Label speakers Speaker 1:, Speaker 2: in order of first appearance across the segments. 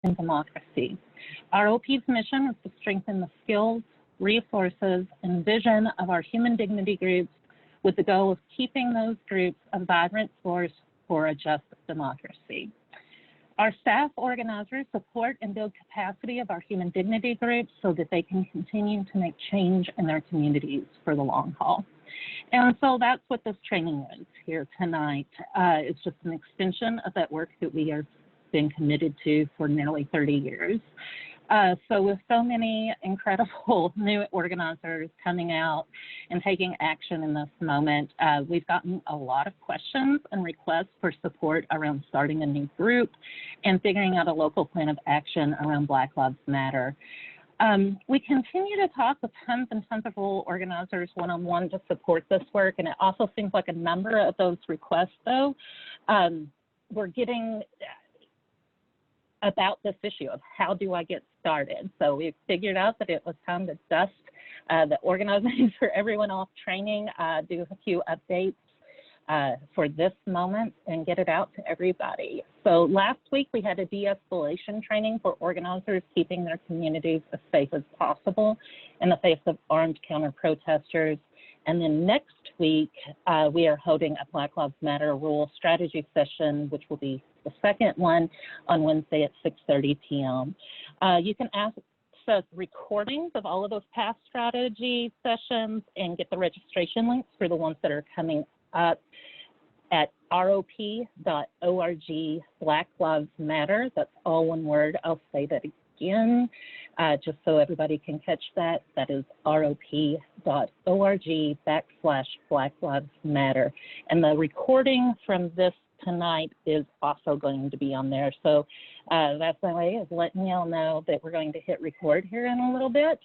Speaker 1: in democracy. ROP's mission is to strengthen the skills, resources, and vision of our human dignity groups with the goal of keeping those groups a vibrant force for a just democracy. Our staff organizers support and build capacity of our human dignity groups so that they can continue to make change in their communities for the long haul. And so that's what this training is here tonight. It's just an extension of that work that we have been committed to for nearly 30 years. So with so many incredible new organizers coming out and taking action in this moment, we've gotten a lot of questions and requests for support around starting a new group and figuring out a local plan of action around Black Lives Matter. We continue to talk with tons and tons of rural organizers one-on-one to support this work, and it also seems like a number of those requests, though, we're getting about this issue of how do I get started. So we figured out that it was time to dust the organizing for everyone off training, do a few updates for this moment and get it out to everybody. So last week we had a de-escalation training for organizers keeping their communities as safe as possible in the face of armed counter-protesters. And then next week, we are holding a Black Lives Matter rural strategy session, which will be the second one on Wednesday at 6:30 p.m. You can access recordings of all of those past strategy sessions and get the registration links for the ones that are coming up at rop.org Black Lives Matter. That's all one word. I'll say that again, just so everybody can catch that. That is rop.org/Black Lives Matter. And the recording from this tonight is also going to be on there. So that's my way of letting y'all know that we're going to hit record here in a little bit.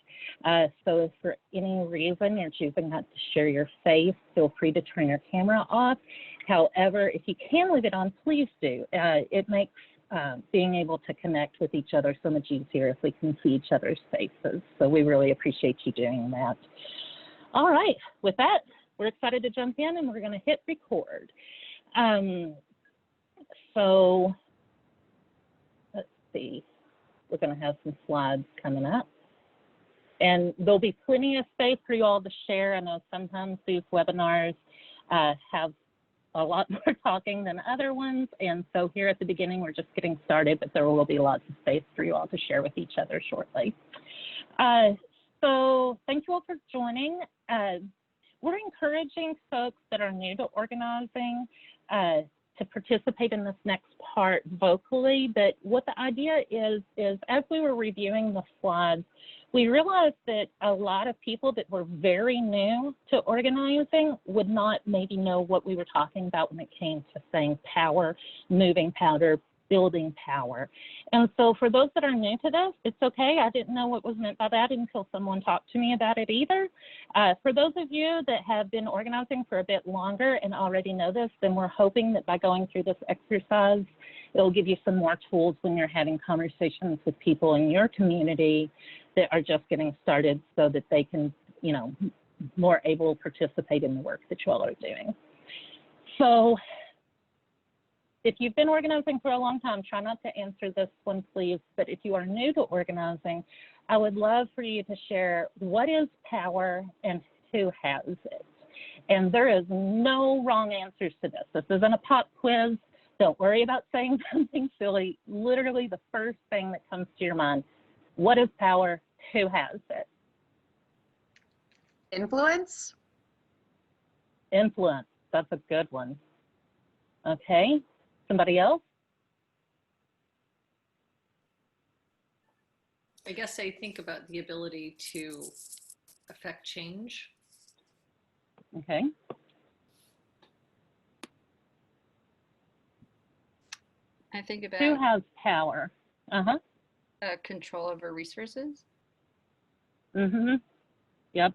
Speaker 1: So if for any reason you're choosing not to share your face, feel free to turn your camera off. However, if you can leave it on, please do. It makes being able to connect with each other so much easier if we can see each other's faces. So we really appreciate you doing that. All right, with that, we're excited to jump in and we're going to hit record. So let's see, we're going to have some slides coming up. And there'll be plenty of space for you all to share. I know sometimes these webinars have a lot more talking than other ones. And so here at the beginning, we're just getting started, but there will be lots of space for you all to share with each other shortly. So thank you all for joining. We're encouraging folks that are new to organizing to participate in this next part vocally, but what the idea is as we were reviewing the slides, we realized that a lot of people that were very new to organizing would not maybe know what we were talking about when it came to saying power, moving power, building power. And so for those that are new to this, it's okay. I didn't know what was meant by that until someone talked to me about it either. For those of you that have been organizing for a bit longer and already know this, then we're hoping that by going through this exercise, it'll give you some more tools when you're having conversations with people in your community that are just getting started so that they can, you know, more able to participate in the work that you all are doing. So if you've been organizing for a long time, try not to answer this one, please. But if you are new to organizing, I would love for you to share what is power and who has it. And there is no wrong answers to this. This isn't a pop quiz. Don't worry about saying something silly. Literally the first thing that comes to your mind, what is power? Who has it?
Speaker 2: Influence?
Speaker 1: Influence. That's a good one. Okay. Somebody else?
Speaker 3: I guess I think about the ability to affect change.
Speaker 1: Okay.
Speaker 4: I think about
Speaker 1: who has power?
Speaker 4: Control over resources.
Speaker 1: Yep,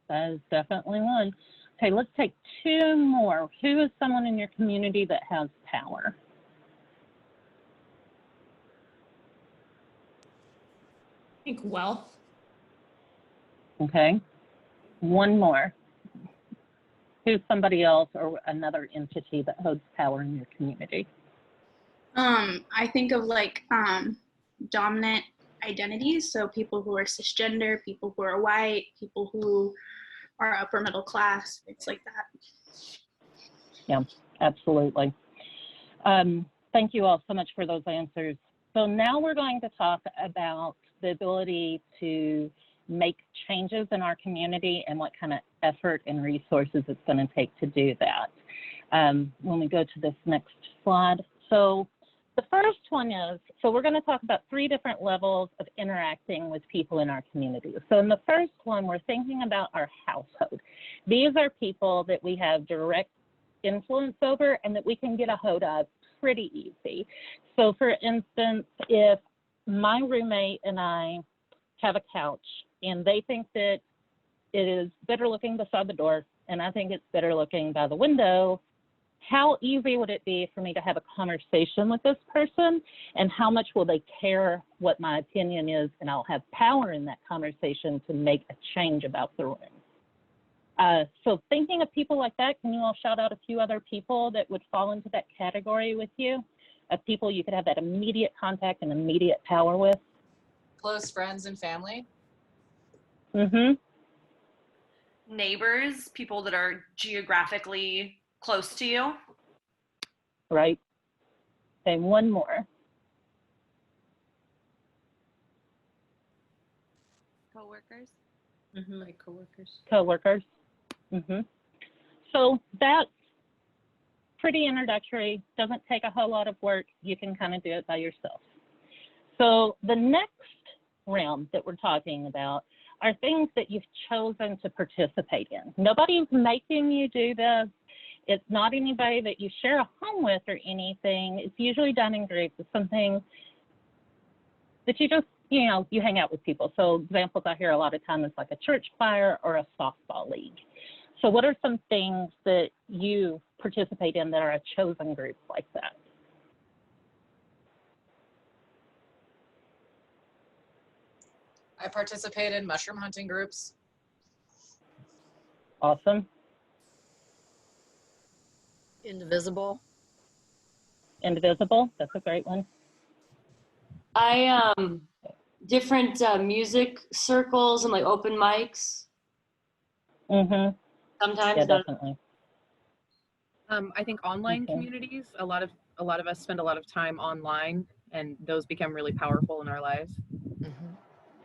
Speaker 1: that is definitely one. Okay, let's take two more. Who is someone in your community that has power?
Speaker 5: I think wealth.
Speaker 1: Okay, one more. Who's somebody else or another entity that holds power in your community?
Speaker 6: I think of like
Speaker 2: dominant identities. So people who are cisgender, people who are white, people who are upper middle class, things like that.
Speaker 1: Yeah, absolutely. Thank you all so much for those answers. So now we're going to talk about the ability to make changes in our community and what kind of effort and resources it's going to take to do that. When we go to this next slide. So the first one is, so we're going to talk about 3 different levels of interacting with people in our community. So in the first one, we're thinking about our household. These are people that we have direct influence over and that we can get a hold of pretty easy. So for instance, if my roommate and I have a couch and they think that it is better looking beside the door and I think it's better looking by the window, how easy would it be for me to have a conversation with this person, and how much will they care what my opinion is, and I'll have power in that conversation to make a change about the room. So thinking of people like that, can you all shout out a few other people that would fall into that category with you, of people you could have that immediate contact and immediate power with?
Speaker 6: Close friends and family.
Speaker 1: Mm-hmm.
Speaker 7: Neighbors, people that are geographically close to you.
Speaker 1: Right. And one more.
Speaker 4: Coworkers.
Speaker 3: My coworkers.
Speaker 1: Coworkers. Mm-hmm. So that's pretty introductory, doesn't take a whole lot of work. You can kind of do it by yourself. So the next realm that we're talking about are things that you've chosen to participate in. Nobody's making you do this. It's not anybody that you share a home with or anything. It's usually done in groups. It's something that you just, you know, you hang out with people. So examples I hear a lot of times is like a church choir or a softball league. So what are some things that you participate in that are a chosen group like that?
Speaker 6: I participate in mushroom hunting groups.
Speaker 1: Awesome.
Speaker 8: Indivisible.
Speaker 1: Indivisible, that's a great one.
Speaker 8: I different music circles and like open mics.
Speaker 1: Mm-hmm.
Speaker 8: Sometimes.
Speaker 1: Yeah,
Speaker 8: not-
Speaker 1: definitely.
Speaker 9: I think online
Speaker 1: Okay.
Speaker 9: communities, a lot of us spend a lot of time online, and those become really powerful in our lives.
Speaker 6: Mm-hmm.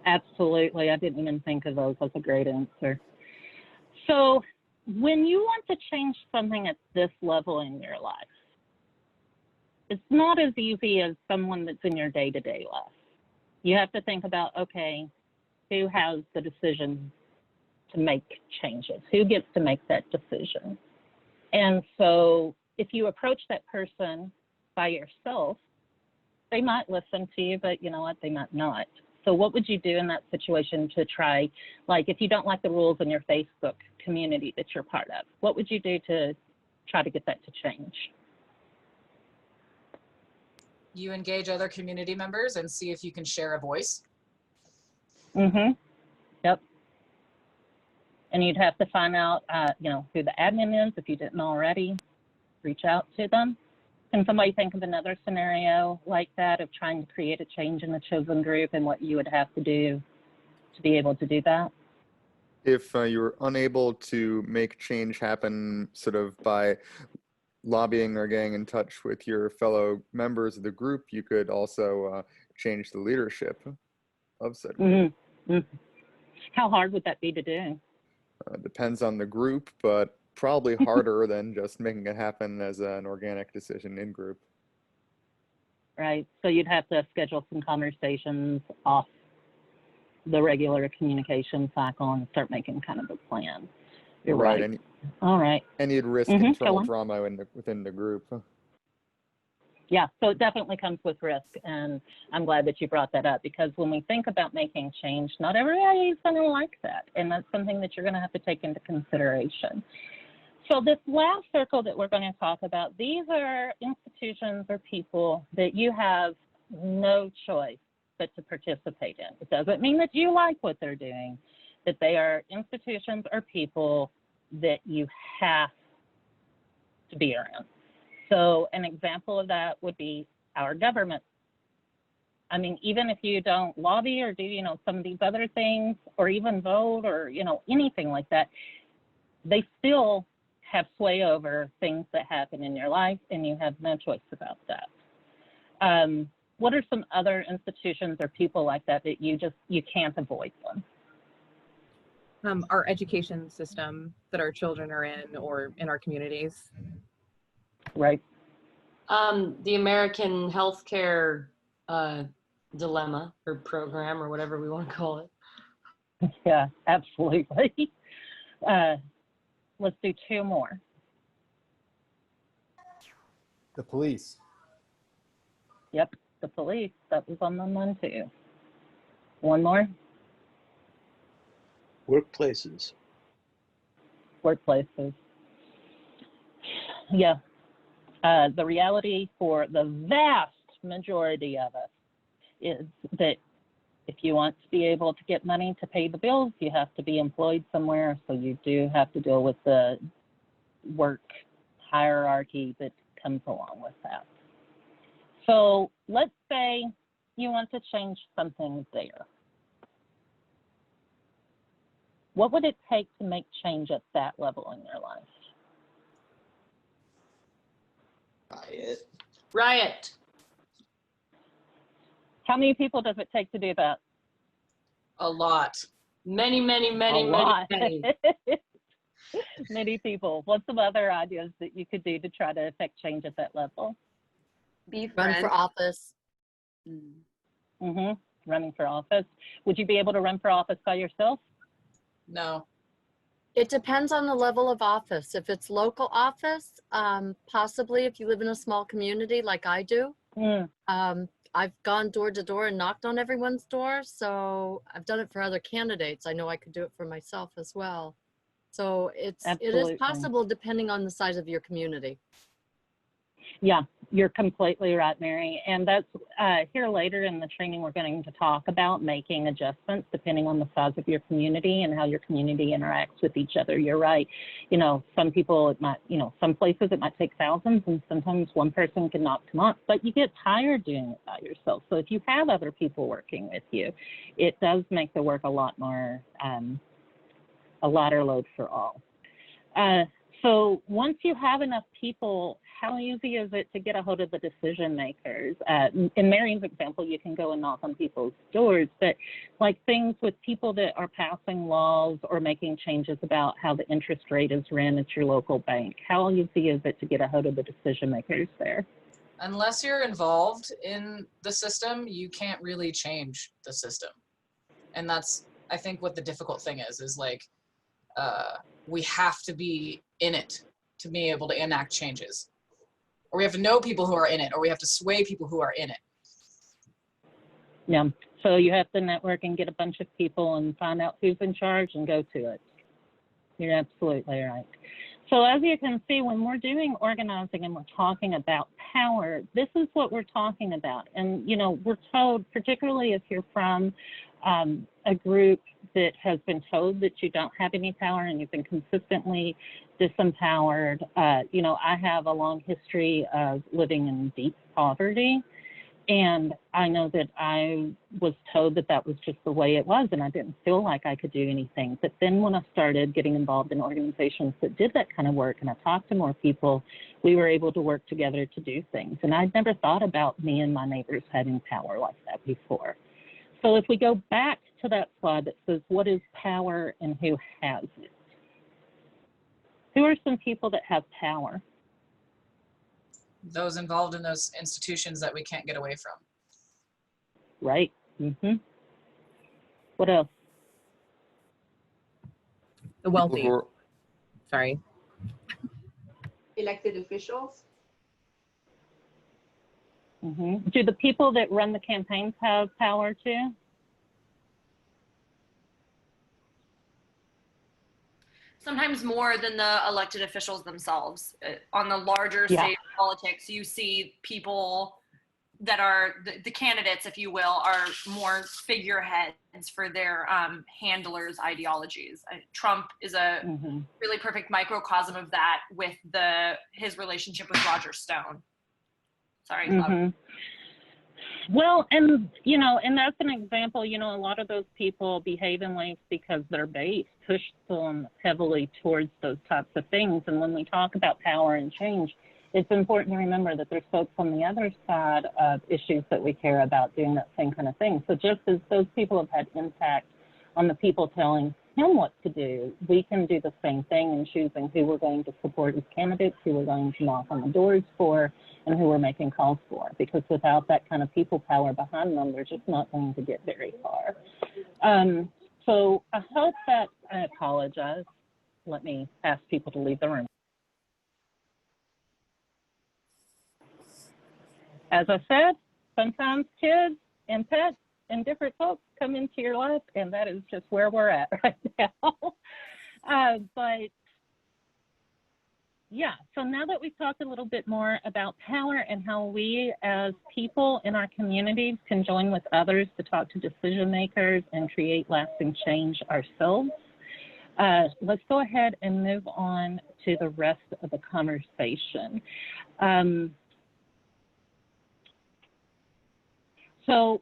Speaker 1: Absolutely. I didn't even think of those. That's a great answer. So when you want to change something at this level in your life, it's not as easy as someone that's in your day-to-day life. You have to think about, okay, who has the decision to make changes? Who gets to make that decision? And so if you approach that person by yourself, they might listen to you, but you know what, they might not. So what would you do in that situation to try, like if you don't like the rules in your Facebook community that you're part of, what would you do to try to get that to change?
Speaker 6: You engage other community members and see if you can share a voice.
Speaker 1: Mm-hmm. Yep. And you'd have to find out, you know, who the admin is if you didn't already. Reach out to them. Can somebody think of another scenario like that of trying to create a change in the chosen group and what you would have to do to be able to do that?
Speaker 10: If you're unable to make change happen sort of by lobbying or getting in touch with your fellow members of the group, you could also change the leadership of said group.
Speaker 1: Mm-hmm. Mm-hmm. How hard would that be to do?
Speaker 10: Depends on the group, but probably harder than just making it happen as an organic decision in group.
Speaker 1: Right. So you'd have to schedule some conversations off the regular communication cycle and start making kind of a plan. You're right.
Speaker 10: And,
Speaker 1: all right.
Speaker 10: And you'd risk internal drama within the group.
Speaker 1: Yeah, so it definitely comes with risk, and I'm glad that you brought that up, because when we think about making change, not everybody's going to like that, and that's something that you're going to have to take into consideration. So this last circle that we're going to talk about, these are institutions or people that you have no choice but to participate in. It doesn't mean that you like what they're doing, that they are institutions or people that you have to be around. So an example of that would be our government. I mean, even if you don't lobby or do, you know, some of these other things, or even vote or, you know, anything like that, they still have sway over things that happen in your life, and you have no choice about that. What are some other institutions or people like that that you can't avoid them?
Speaker 9: Our education system that our children are in, or in our communities.
Speaker 1: Right.
Speaker 8: The American healthcare dilemma or program or whatever we want to call it.
Speaker 1: Yeah, absolutely. Let's do two more.
Speaker 11: The police.
Speaker 1: Yep, the police. That was on the one too. One more.
Speaker 12: Workplaces.
Speaker 1: Workplaces. Yeah. The reality for the vast majority of us is that if you want to be able to get money to pay the bills, you have to be employed somewhere. So you do have to deal with the work hierarchy that comes along with that. So let's say you want to change something there. What would it take to make change at that level in your life?
Speaker 8: Riot.
Speaker 1: How many people does it take to do that?
Speaker 6: A lot.
Speaker 8: Many, many,
Speaker 1: A
Speaker 8: many,
Speaker 1: lot.
Speaker 8: many, many.
Speaker 1: Many people. What's some other ideas that you could do to try to affect change at that level?
Speaker 8: Be run for office.
Speaker 1: Mm-hmm. Running for office. Would you be able to run for office by yourself?
Speaker 6: No.
Speaker 13: It depends on the level of office. If it's local office, possibly if you live in a small community like I do. I've gone door to door and knocked on everyone's door. So I've done it for other candidates. I know I could do it for myself as well. So it is possible depending on the size of your community.
Speaker 1: Yeah, you're completely right, Mary. And that's here later in the training, we're going to talk about making adjustments depending on the size of your community and how your community interacts with each other. You're right. You know, some people, it might, you know, some places it might take thousands, and sometimes one person can knock them off, but you get tired doing it by yourself. So if you have other people working with you, it does make the work a lot more, a lighter load for all. So once you have enough people, how easy is it to get a hold of the decision makers? In Mary's example, you can go and knock on people's doors, but like things with people that are passing laws or making changes about how the interest rate is ran at your local bank, how easy is it to get a hold of the decision makers there?
Speaker 6: Unless you're involved in the system, you can't really change the system. And that's, I think, what the difficult thing is like, we have to be in it to be able to enact changes. Or we have to know people who are in it, or we have to sway people who are in it.
Speaker 1: Yeah, so you have to network and get a bunch of people and find out who's in charge and go to it. You're absolutely right. So as you can see, when we're doing organizing and we're talking about power, this is what we're talking about. And, you know, we're told, particularly if you're from a group that has been told that you don't have any power and you've been consistently disempowered. You know, I have a long history of living in deep poverty, and I know that I was told that that was just the way it was, and I didn't feel like I could do anything. But then when I started getting involved in organizations that did that kind of work, and I talked to more people, we were able to work together to do things. And I'd never thought about me and my neighbors having power like that before. So if we go back to that slide that says, what is power and who has it? Who are some people that have power?
Speaker 6: Those involved in those institutions that we can't get away from.
Speaker 1: Right. Mm-hmm. What else?
Speaker 9: The wealthy. Sorry.
Speaker 14: Elected officials.
Speaker 1: Mm-hmm. Do the people that run the campaigns have power too?
Speaker 7: Sometimes more than the elected officials themselves. On the larger stage politics, you see people that are the candidates, if you will, are more figureheads for their handlers' ideologies. Trump is a really perfect microcosm of that with his relationship with Roger Stone. Sorry.
Speaker 1: Well, and, you know, and that's an example, you know, a lot of those people behave in ways because their base pushed them heavily towards those types of things. And when we talk about power and change, it's important to remember that there's folks on the other side of issues that we care about doing that same kind of thing. So just as those people have had impact on the people telling him what to do, we can do the same thing in choosing who we're going to support as candidates, who we're going to knock on the doors for, and who we're making calls for. Because without that kind of people power behind them, they're just not going to get very far. So I hope that, I apologize. Let me ask people to leave the room. As I said, sometimes kids and pets and different folks come into your life, and that is just where we're at right now. But yeah, so now that we've talked a little bit more about power and how we as people in our communities can join with others to talk to decision makers and create lasting change ourselves, let's go ahead and move on to the rest of the conversation. So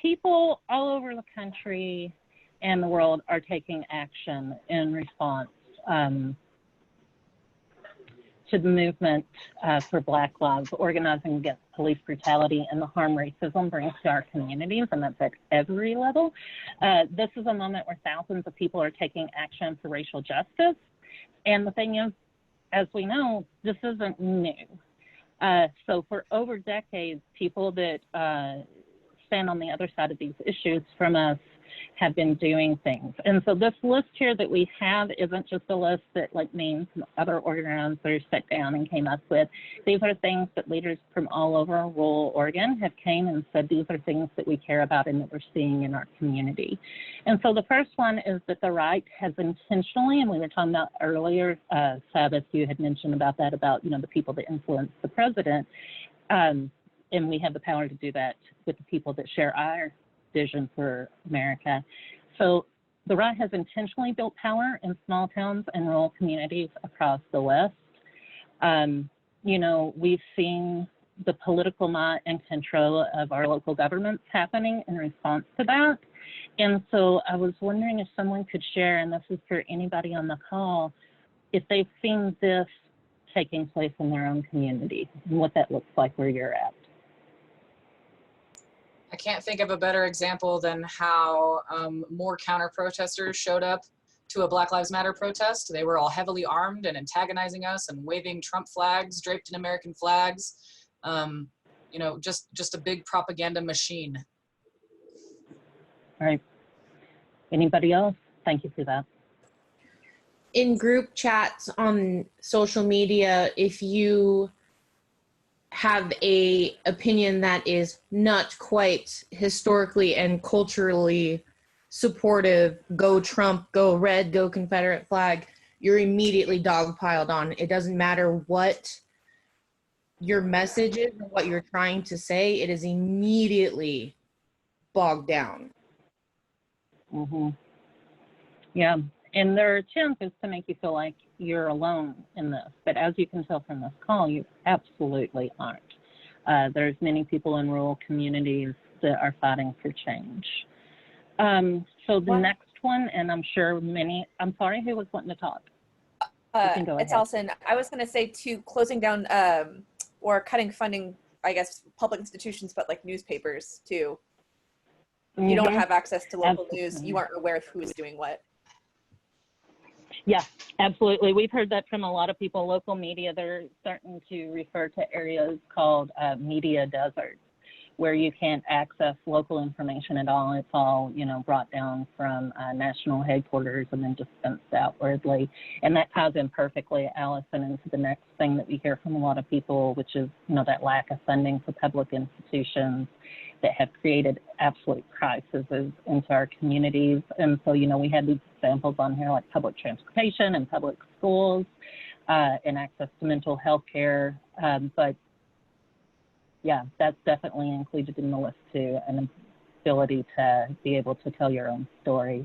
Speaker 1: people all over the country and the world are taking action in response to the movement for Black Lives, organizing against police brutality and the harm racism brings to our communities, and that's at every level. This is a moment where thousands of people are taking action for racial justice. And the thing is, as we know, this isn't new. So for over decades, people that stand on the other side of these issues from us have been doing things. And so this list here that we have isn't just a list that like me and some other organizers sat down and came up with. These are things that leaders from all over rural Oregon have came and said these are things that we care about and that we're seeing in our community. And so the first one is that the right has intentionally, and we were talking about earlier, Sabbath, you had mentioned about that, about, you know, the people that influence the president. And we have the power to do that with the people that share our vision for America. So the right has intentionally built power in small towns and rural communities across the West. You know, we've seen the political might and control of our local governments happening in response to that. And so I was wondering if someone could share, and this is for anybody on the call, if they've seen this taking place in their own community and what that looks like where you're at.
Speaker 6: I can't think of a better example than how more counter-protesters showed up to a Black Lives Matter protest. They were all heavily armed and antagonizing us and waving Trump flags draped in American flags. You know, just a big propaganda machine.
Speaker 1: All right. Anybody else? Thank you for that.
Speaker 5: In group chats on social media, if you have a opinion that is not quite historically and culturally supportive, go Trump, go red, go Confederate flag, you're immediately dogpiled on. It doesn't matter what your message is or what you're trying to say, it is immediately bogged down.
Speaker 1: Mm-hmm. Yeah, and their attempt is to make you feel like you're alone in this. But as you can tell from this call, you absolutely aren't. There's many people in rural communities that are fighting for change. So the next one, and I'm sure many, I'm sorry, who was wanting to talk?
Speaker 12: It's Allison. I was going to say too, closing down or cutting funding, I guess, public institutions, but like newspapers too. You don't have access to local news. You aren't aware of who is doing what.
Speaker 1: Yeah, absolutely. We've heard that from a lot of people. Local media, they're starting to refer to areas called media deserts, where you can't access local information at all. It's all, you know, brought down from national headquarters and then dispensed outwardly. And that ties in perfectly, Allison, into the next thing that we hear from a lot of people, which is, you know, that lack of funding for public institutions that have created absolute crises into our communities. And so, you know, we had these examples on here like public transportation and public schools and access to mental health care. But yeah, that's definitely included in the list too, an ability to be able to tell your own stories.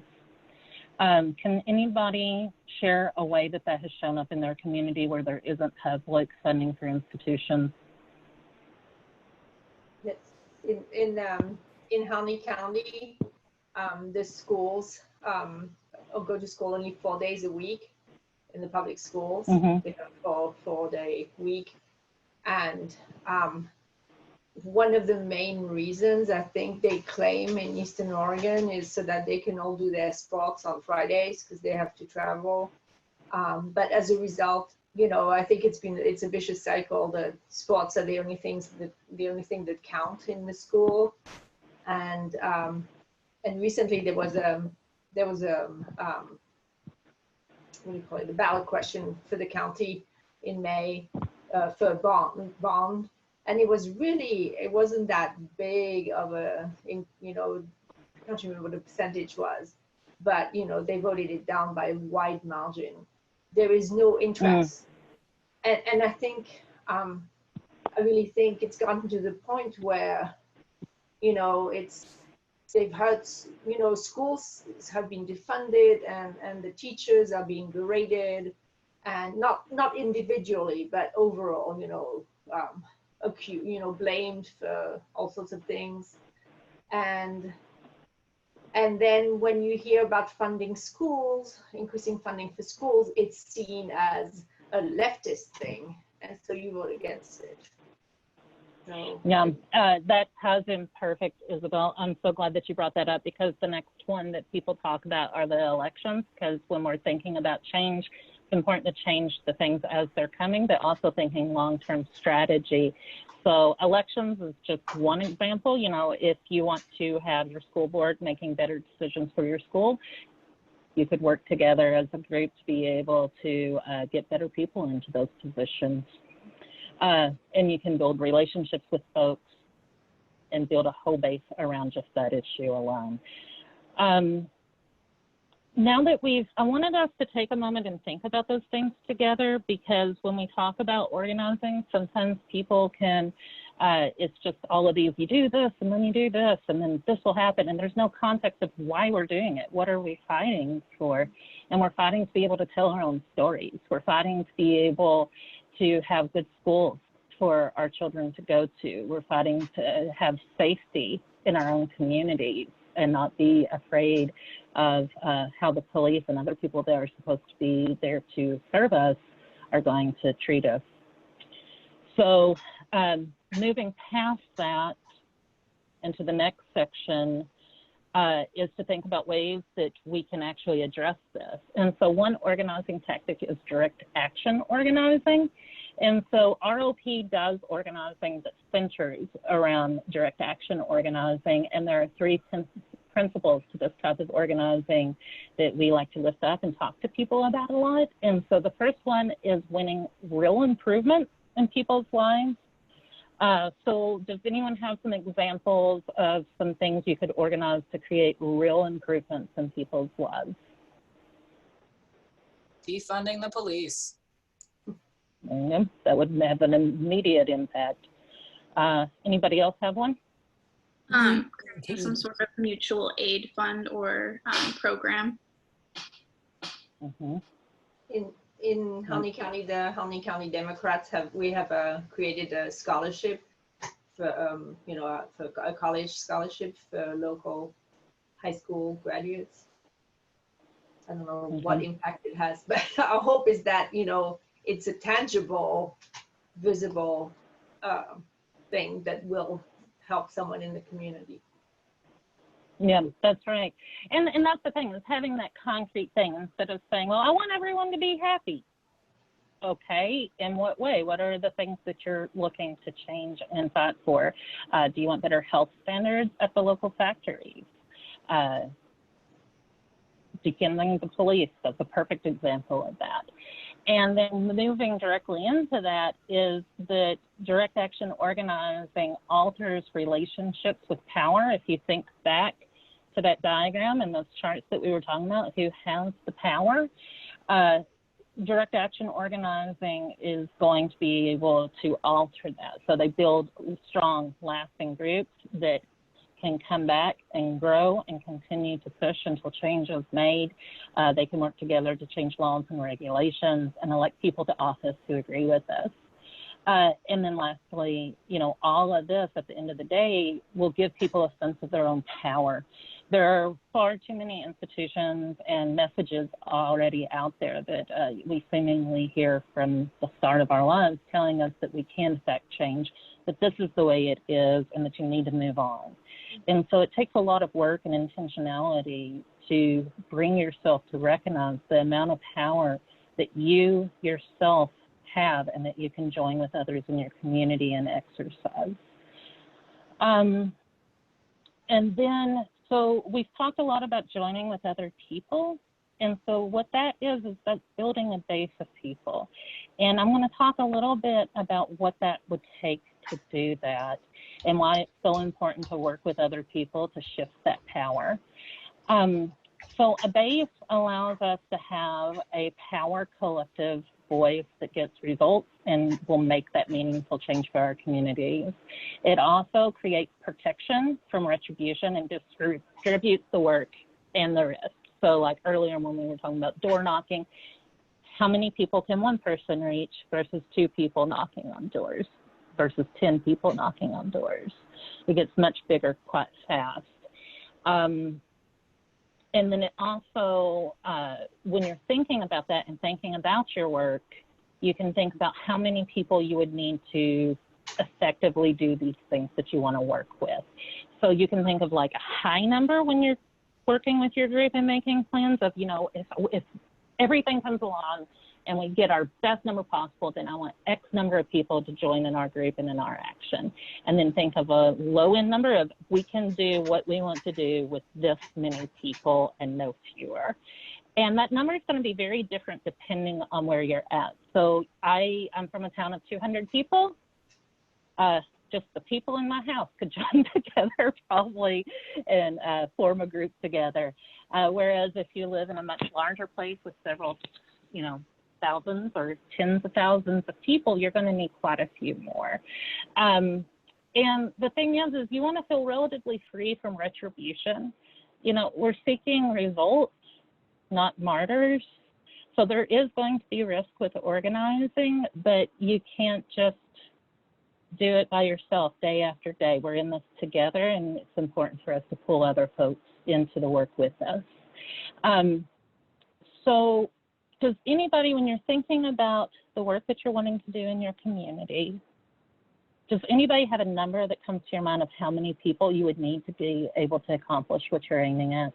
Speaker 1: Can anybody share a way that that has shown up in their community where there isn't public funding for institutions?
Speaker 12: Yes.
Speaker 14: in Harney County, the schools go to school only 4 days a week in the public schools. They have a 4-day week. And one of the main reasons I think they claim in Eastern Oregon is so that they can all do their sports on Fridays because they have to travel. But as a result, you know, I think it's a vicious cycle. The sports are the only thing that count in the school. And recently there was a what do you call it, the ballot question for the county in May for a bond. And it wasn't that big of a, you know, I can't remember what the percentage was, but, you know, they voted it down by a wide margin. There is no interest. And I think, I really think it's gotten to the point where, you know, they've had, you know, schools have been defunded and the teachers are being berated, and not individually, but overall, you know, blamed for all sorts of things. And then when you hear about funding schools, increasing funding for schools, it's seen as a leftist thing, and so you vote against it. So,
Speaker 1: yeah, that has been perfect, Isabel. I'm so glad that you brought that up, because the next one that people talk about are the elections, because when we're thinking about change, it's important to change the things as they're coming, but also thinking long-term strategy. So elections is just one example. You know, if you want to have your school board making better decisions for your school, you could work together as a group to be able to get better people into those positions. And you can build relationships with folks and build a whole base around just that issue alone. Now that I wanted us to take a moment and think about those things together, because when we talk about organizing, sometimes people can, it's just all of these, you do this and then you do this and then this will happen, and there's no context of why we're doing it. What are we fighting for? And we're fighting to be able to tell our own stories. We're fighting to be able to have good schools for our children to go to. We're fighting to have safety in our own communities and not be afraid of how the police and other people that are supposed to be there to serve us are going to treat us. So moving past that into the next section is to think about ways that we can actually address this. And so one organizing tactic is direct action organizing. And so ROP does organizing that centers around direct action organizing. And there are three principles to this type of organizing that we like to lift up and talk to people about a lot. And so the first one is winning real improvement in people's lives. So does anyone have some examples of some things you could organize to create real improvements in people's lives?
Speaker 6: Defunding the police.
Speaker 1: That would have an immediate impact. Anybody else have one?
Speaker 2: Some sort of mutual aid fund or program.
Speaker 14: In Harney County, the Harney County Democrats have created a scholarship for for a college scholarship for local high school graduates. I don't know what impact it has, but our hope is that, you know, it's a tangible, visible thing that will help someone in the community.
Speaker 1: Yeah, that's right. And that's the thing, is having that concrete thing instead of saying, well, I want everyone to be happy. Okay, in what way? What are the things that you're looking to change and fight for? Do you want better health standards at the local factories? Defunding the police, that's a perfect example of that. And then moving directly into that is that direct action organizing alters relationships with power. If you think back to that diagram and those charts that we were talking about, who has the power, direct action organizing is going to be able to alter that. So they build strong, lasting groups that can come back and grow and continue to push until change is made. They can work together to change laws and regulations and elect people to office who agree with us. And then lastly, you know, all of this at the end of the day will give people a sense of their own power. There are far too many institutions and messages already out there that we seemingly hear from the start of our lives telling us that we can affect change, that this is the way it is, and that you need to move on. And so it takes a lot of work and intentionality to bring yourself to recognize the amount of power that you yourself have and that you can join with others in your community and exercise. And then, so we've talked a lot about joining with other people. And so what that is that's building a base of people. And I'm going to talk a little bit about what that would take to do that and why it's so important to work with other people to shift that power. So a base allows us to have a power collective voice that gets results and will make that meaningful change for our communities. It also creates protection from retribution and distributes the work and the risk. So like earlier when we were talking about door knocking, how many people can one person reach versus 2 people knocking on doors versus 10 people knocking on doors? It gets much bigger quite fast. And then it also, when you're thinking about that and thinking about your work, you can think about how many people you would need to effectively do these things that you want to work with. So you can think of like a high number when you're working with your group and making plans of, you know, if everything comes along and we get our best number possible, then I want X number of people to join in our group and in our action. And then think of a low end number of we can do what we want to do with this many people and no fewer. And that number is going to be very different depending on where you're at. So I'm from a town of 200 people. Just the people in my house could join together probably and form a group together. Whereas if you live in a much larger place with several, you know, thousands or tens of thousands of people, you're going to need quite a few more. And the thing is you want to feel relatively free from retribution. You know, we're seeking results, not martyrs. So there is going to be risk with organizing, but you can't just do it by yourself day after day. We're in this together, and it's important for us to pull other folks into the work with us. So does anybody, when you're thinking about the work that you're wanting to do in your community, does anybody have a number that comes to your mind of how many people you would need to be able to accomplish what you're aiming at?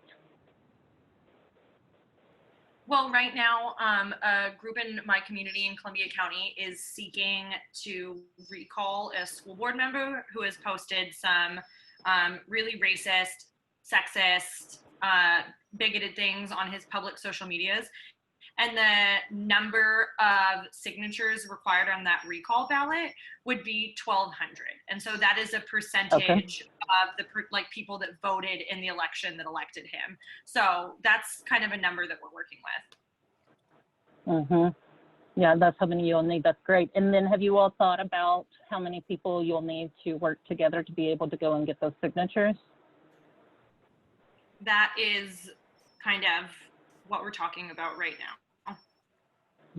Speaker 7: Well, right now, a group in my community in Columbia County is seeking to recall a school board member who has posted some really racist, sexist, bigoted things on his public social medias. And the number of signatures required on that recall ballot would be 1,200. And so that is a percentage of the people that voted in the election that elected him. So that's kind of a number that we're working with.
Speaker 1: Yeah, that's how many you'll need. That's great. And then have you all thought about how many people you'll need to work together to be able to go and get those signatures?
Speaker 7: That is kind of what we're talking about right now.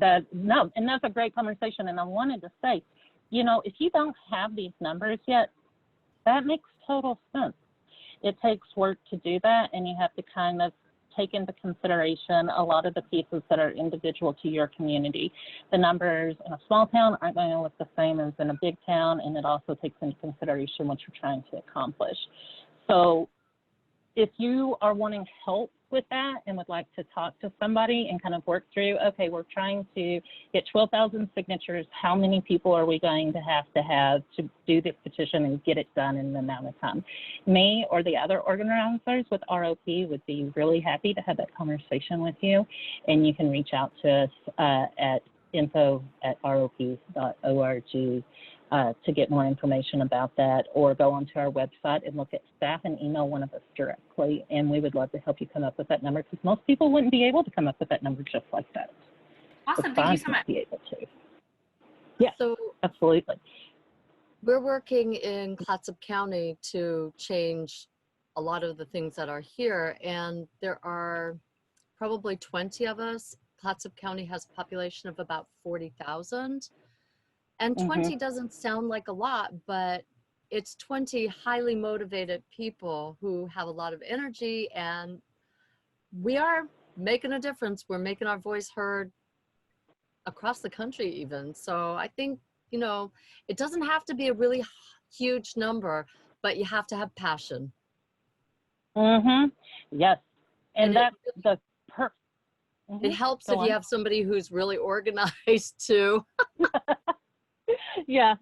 Speaker 1: And that's a great conversation. And I wanted to say, you know, if you don't have these numbers yet, that makes total sense. It takes work to do that, and you have to kind of take into consideration a lot of the pieces that are individual to your community. The numbers in a small town aren't going to look the same as in a big town, and it also takes into consideration what you're trying to accomplish. So if you are wanting help with that and would like to talk to somebody and kind of work through, okay, we're trying to get 12,000 signatures. How many people are we going to have to do this petition and get it done in the amount of time? Me or the other organizers with ROP would be really happy to have that conversation with you. And you can reach out to us at info@rop.org to get more information about that, or go onto our website and look at staff and email one of us directly. And we would love to help you come up with that number, because most people wouldn't be able to come up with that number just like that.
Speaker 7: Awesome, thank you so much.
Speaker 1: Be able to. Yeah,
Speaker 13: so
Speaker 1: absolutely.
Speaker 13: We're working in Clatsop County to change a lot of the things that are here, and there are probably 20 of us. Clatsop County has a population of about 40,000. And 20 doesn't sound like a lot, but it's 20 highly motivated people who have a lot of energy, and we are making a difference. We're making our voice heard across the country even. So I think, you know, it doesn't have to be a really huge number, but you have to have passion.
Speaker 1: Yes. And that's the
Speaker 13: It helps if you have somebody who's really organized too.
Speaker 1: Yeah,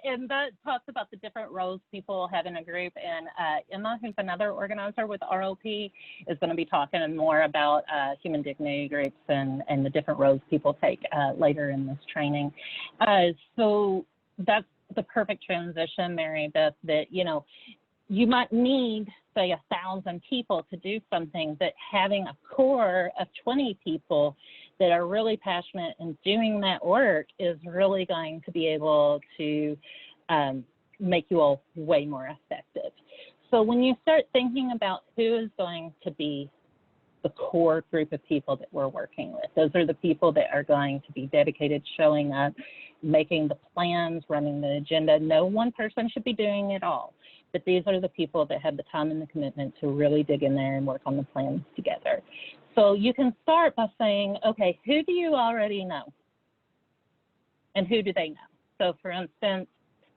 Speaker 1: and that talks about the different roles people have in a group. And Emma, who's another organizer with ROP, is going to be talking more about human dignity groups and the different roles people take later in this training. So that's the perfect transition, Mary Beth, that, you know, you might need, say, 1,000 people to do something, but having a core of 20 people that are really passionate in doing that work is really going to be able to make you all way more effective. So when you start thinking about who is going to be the core group of people that we're working with, those are the people that are going to be dedicated, showing up, making the plans, running the agenda. No one person should be doing it all, but these are the people that have the time and the commitment to really dig in there and work on the plans together. So you can start by saying, okay, who do you already know? And who do they know? So for instance,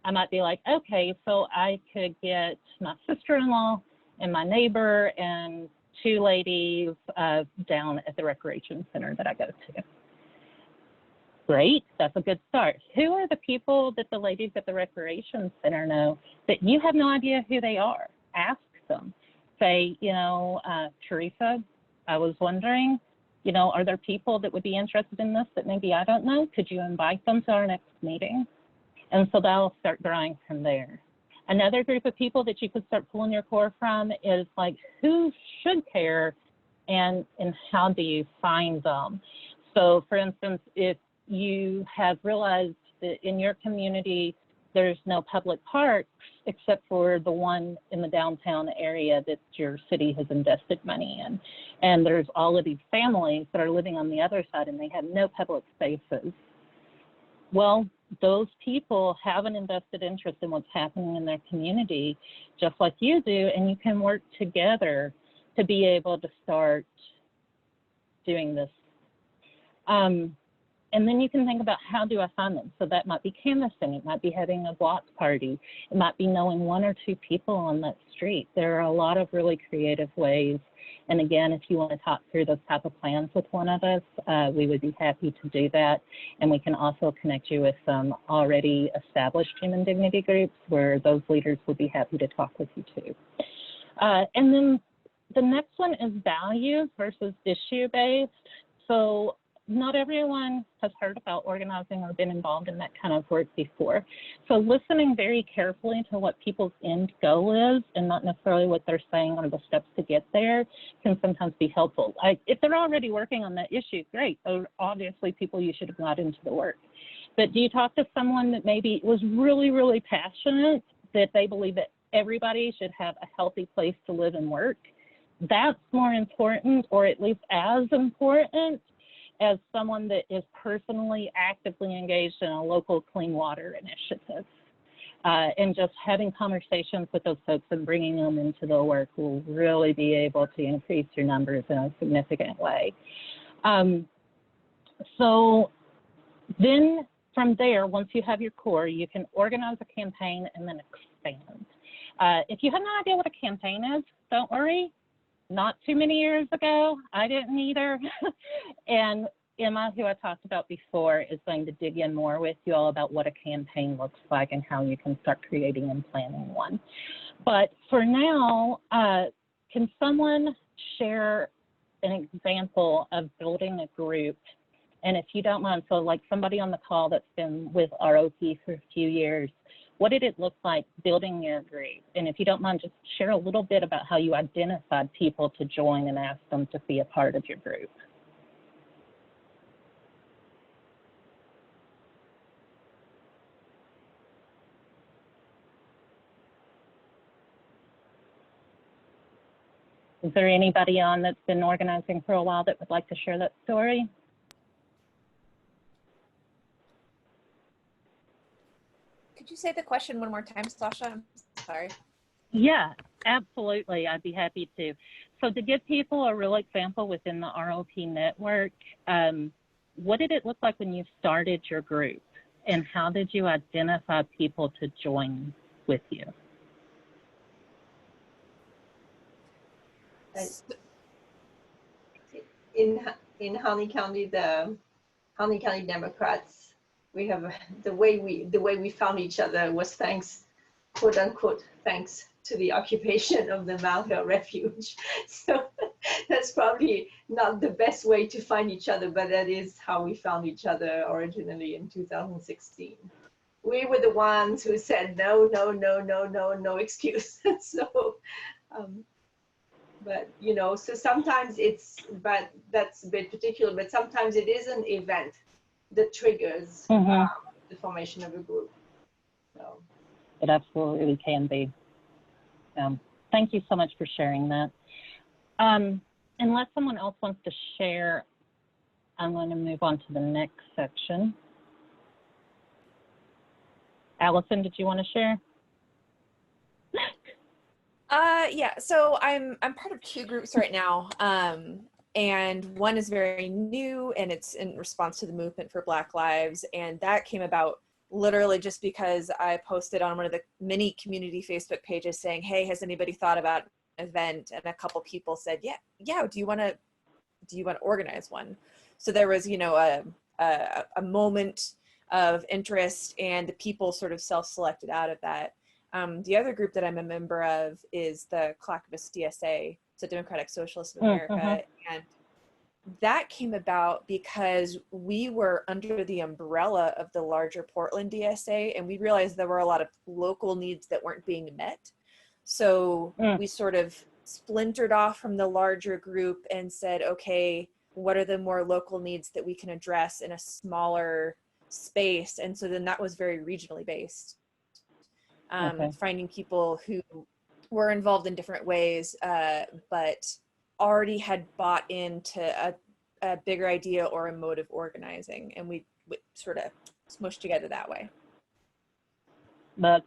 Speaker 1: I might be like, okay, so I could get my sister-in-law and my neighbor and 2 ladies down at the recreation center that I go to. Great, that's a good start. Who are the people that the ladies at the recreation center know that you have no idea who they are? Ask them. Say, you know, Teresa, I was wondering, you know, are there people that would be interested in this that maybe I don't know? Could you invite them to our next meeting? And so that'll start growing from there. Another group of people that you could start pulling your core from is like, who should care and how do you find them? So for instance, if you have realized that in your community, there's no public parks except for the one in the downtown area that your city has invested money in. And there's all of these families that are living on the other side and they have no public spaces. Well, those people have an invested interest in what's happening in their community, just like you do, and you can work together to be able to start doing this. And then you can think about, how do I find them? So that might be canvassing, it might be having a block party, it might be knowing 1 or 2 people on that street. There are a lot of really creative ways. And again, if you want to talk through those type of plans with one of us, we would be happy to do that. And we can also connect you with some already established human dignity groups where those leaders would be happy to talk with you too. And then the next one is values versus issue-based. So not everyone has heard about organizing or been involved in that kind of work before. So listening very carefully to what people's end goal is and not necessarily what they're saying or the steps to get there can sometimes be helpful. If they're already working on that issue, great. Those are obviously people you should have got into the work. But do you talk to someone that maybe was really, really passionate that they believe that everybody should have a healthy place to live and work? That's more important, or at least as important, as someone that is personally actively engaged in a local clean water initiative. And just having conversations with those folks and bringing them into the work will really be able to increase your numbers in a significant way. So then from there, once you have your core, you can organize a campaign and then expand. If you have no idea what a campaign is, don't worry. Not too many years ago, I didn't either. And Emma, who I talked about before, is going to dig in more with you all about what a campaign looks like and how you can start creating and planning one. But for now, can someone share an example of building a group? And if you don't mind, so like somebody on the call that's been with ROP for a few years, what did it look like building your group? And if you don't mind, just share a little bit about how you identified people to join and ask them to be a part of your group. Is there anybody on that's been organizing for a while that would like to share that story?
Speaker 12: you say the question one more time, Sasha? I'm sorry.
Speaker 1: Yeah, absolutely. I'd be happy to. So to give people a real example within the ROP network, what did it look like when you started your group? And how did you identify people to join with you?
Speaker 14: In Harney County, the Harney County Democrats, we have the way we found each other was thanks, quote unquote, thanks to the occupation of the Mount Hill Refuge. So that's probably not the best way to find each other, but that is how we found each other originally in 2016. We were the ones who said no excuse. So, but you know, so sometimes but that's a bit particular, but sometimes it is an event that triggers the formation of a group. So.
Speaker 1: It absolutely can be. Thank you so much for sharing that. Unless someone else wants to share, I'm going to move on to the next section. Allison, did you want to share?
Speaker 12: Yeah, so I'm part of 2 groups right now, and one is very new, and it's in response to the movement for Black Lives, and that came about literally just because I posted on one of the many community Facebook pages saying, hey, has anybody thought about an event? And a couple people said, yeah, do you want to organize one? So there was, you know, a moment of interest, and the people sort of self-selected out of that. The other group that I'm a member of is the Clackamas DSA, it's the Democratic Socialists of America, and that came about because we were under the umbrella of the larger Portland DSA, and we realized there were a lot of local needs that weren't being met. So we sort of splintered off from the larger group and said, okay, what are the more local needs that we can address in a smaller space? And so then that was very regionally based. Finding people who were involved in different ways, but already had bought into a bigger idea or a mode of organizing, and we sort of smushed together that way.
Speaker 1: That's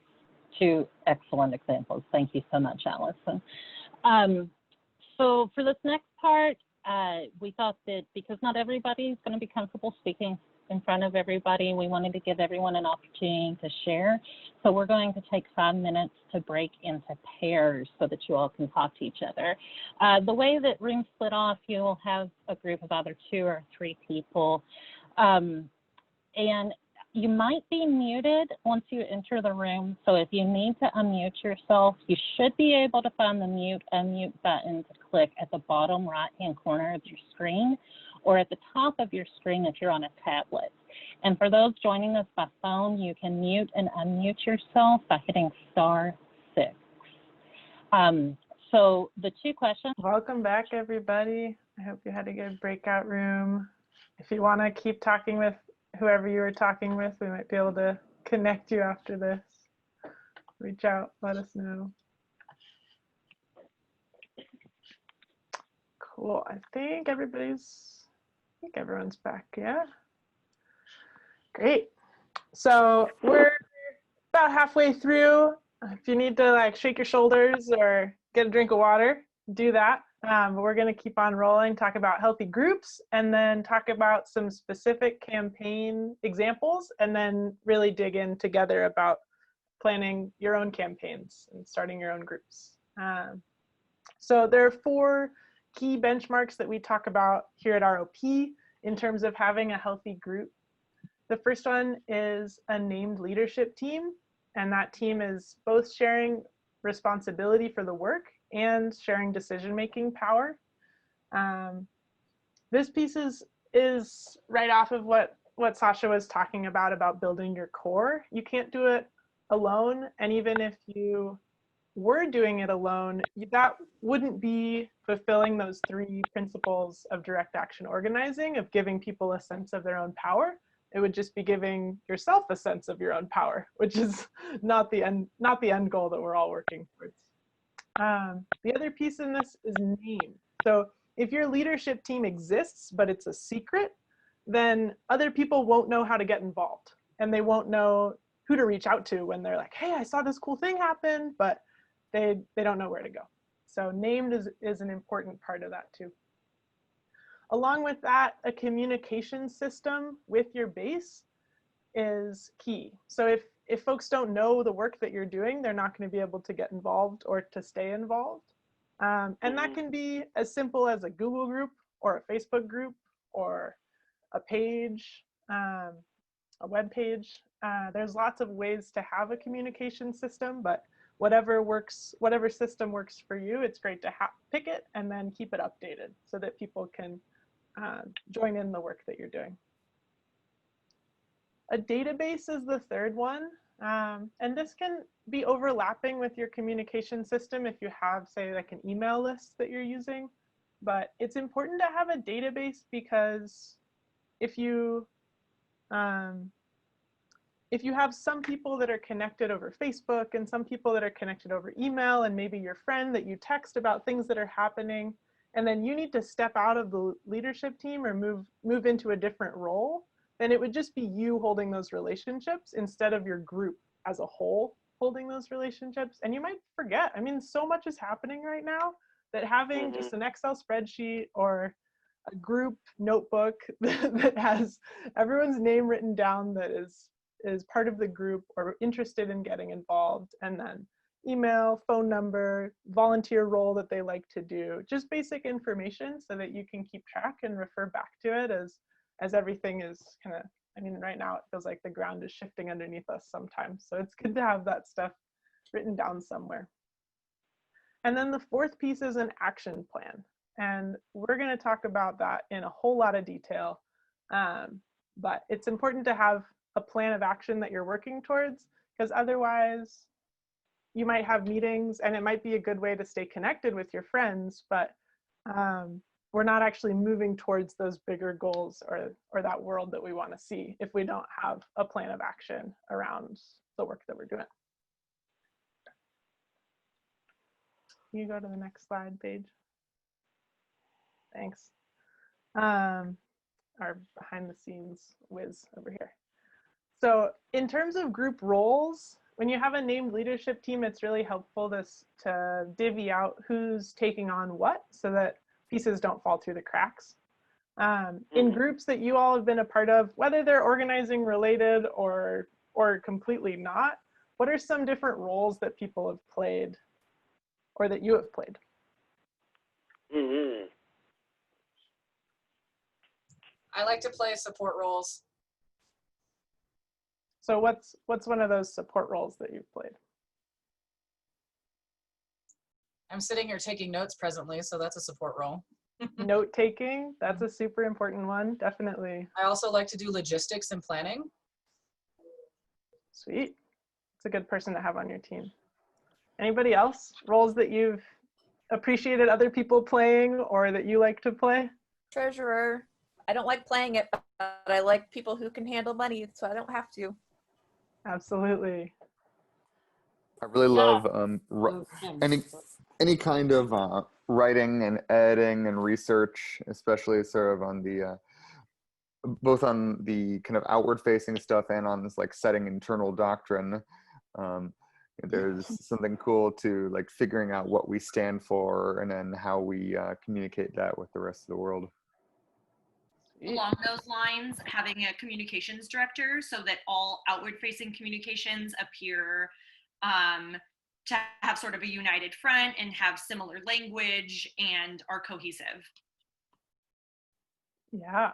Speaker 1: 2 excellent examples. Thank you so much, Allison. So for this next part, we thought that because not everybody is going to be comfortable speaking in front of everybody, we wanted to give everyone an opportunity to share. So we're going to take 5 minutes to break into pairs so that you all can talk to each other. The way that rooms split off, you will have a group of either 2 or 3 people. And you might be muted once you enter the room. So if you need to unmute yourself, you should be able to find the mute, unmute button to click at the bottom right-hand corner of your screen, or at the top of your screen if you're on a tablet. And for those joining us by phone, you can mute and unmute yourself by hitting *6. So the 2 questions.
Speaker 15: Welcome back, everybody. I hope you had a good breakout room. If you want to keep talking with whoever you were talking with, we might be able to connect you after this. Reach out, let us know. Cool. I think everyone's back, yeah? Great. So we're about halfway through. If you need to shake your shoulders or get a drink of water, do that. But we're going to keep on rolling, talk about healthy groups, and then talk about some specific campaign examples, and then really dig in together about planning your own campaigns and starting your own groups. So there are 4 key benchmarks that we talk about here at ROP in terms of having a healthy group. The first one is a named leadership team, and that team is both sharing responsibility for the work and sharing decision-making power. This piece is right off of what Sasha was talking about building your core. You can't do it alone, and even if you were doing it alone, that wouldn't be fulfilling those 3 principles of direct action organizing, of giving people a sense of their own power. It would just be giving yourself a sense of your own power, which is not the end goal that we're all working towards. The other piece in this is name. So if your leadership team exists, but it's a secret, then other people won't know how to get involved, and they won't know who to reach out to when they're like, hey, I saw this cool thing happen, but they don't know where to go. So named is an important part of that too. Along with that, a communication system with your base is key. So if folks don't know the work that you're doing, they're not going to be able to get involved or to stay involved. And that can be as simple as a Google group or a Facebook group or a page, a web page. There's lots of ways to have a communication system, but whatever system works for you, it's great to pick it and then keep it updated so that people can join in the work that you're doing. A database is the third one. And this can be overlapping with your communication system if you have, say, like an email list that you're using. But it's important to have a database because if you have some people that are connected over Facebook and some people that are connected over email and maybe your friend that you text about things that are happening, and then you need to step out of the leadership team or move into a different role, then it would just be you holding those relationships instead of your group as a whole holding those relationships. And you might forget. I mean, so much is happening right now that having just an Excel spreadsheet or a group notebook that has everyone's name written down that is part of the group or interested in getting involved, and then email, phone number, volunteer role that they like to do, just basic information so that you can keep track and refer back to it as everything is kind of, I mean, right now it feels like the ground is shifting underneath us sometimes. So it's good to have that stuff written down somewhere. And then the fourth piece is an action plan. And we're going to talk about that in a whole lot of detail. But it's important to have a plan of action that you're working towards, because otherwise you might have meetings and it might be a good way to stay connected with your friends, but we're not actually moving towards those bigger goals or that world that we want to see if we don't have a plan of action around the work that we're doing. Can you go to the next slide, Paige? Thanks. Our behind the scenes whiz over here. So in terms of group roles, when you have a named leadership team, it's really helpful to divvy out who's taking on what so that pieces don't fall through the cracks. In groups that you all have been a part of, whether they're organizing related or completely not, what are some different roles that people have played or that you have played?
Speaker 6: I like to play support roles.
Speaker 15: So what's one of those support roles that you've played?
Speaker 6: I'm sitting here taking notes presently, so that's a support role.
Speaker 15: Note taking, that's a super important one, definitely.
Speaker 6: I also like to do logistics and planning.
Speaker 15: Sweet. It's a good person to have on your team. Anybody else? Roles that you've appreciated other people playing or that you like to play?
Speaker 12: Treasurer. I don't like playing it, but I like people who can handle money, so I don't have to.
Speaker 15: Absolutely.
Speaker 10: I really love any kind of writing and editing and research, especially sort of on the both on the kind of outward facing stuff and on this like setting internal doctrine. There's something cool to like figuring out what we stand for and then how we communicate that with the rest of the world.
Speaker 7: Along those lines, having a communications director so that all outward facing communications appear to have sort of a united front and have similar language and are cohesive.
Speaker 15: Yeah.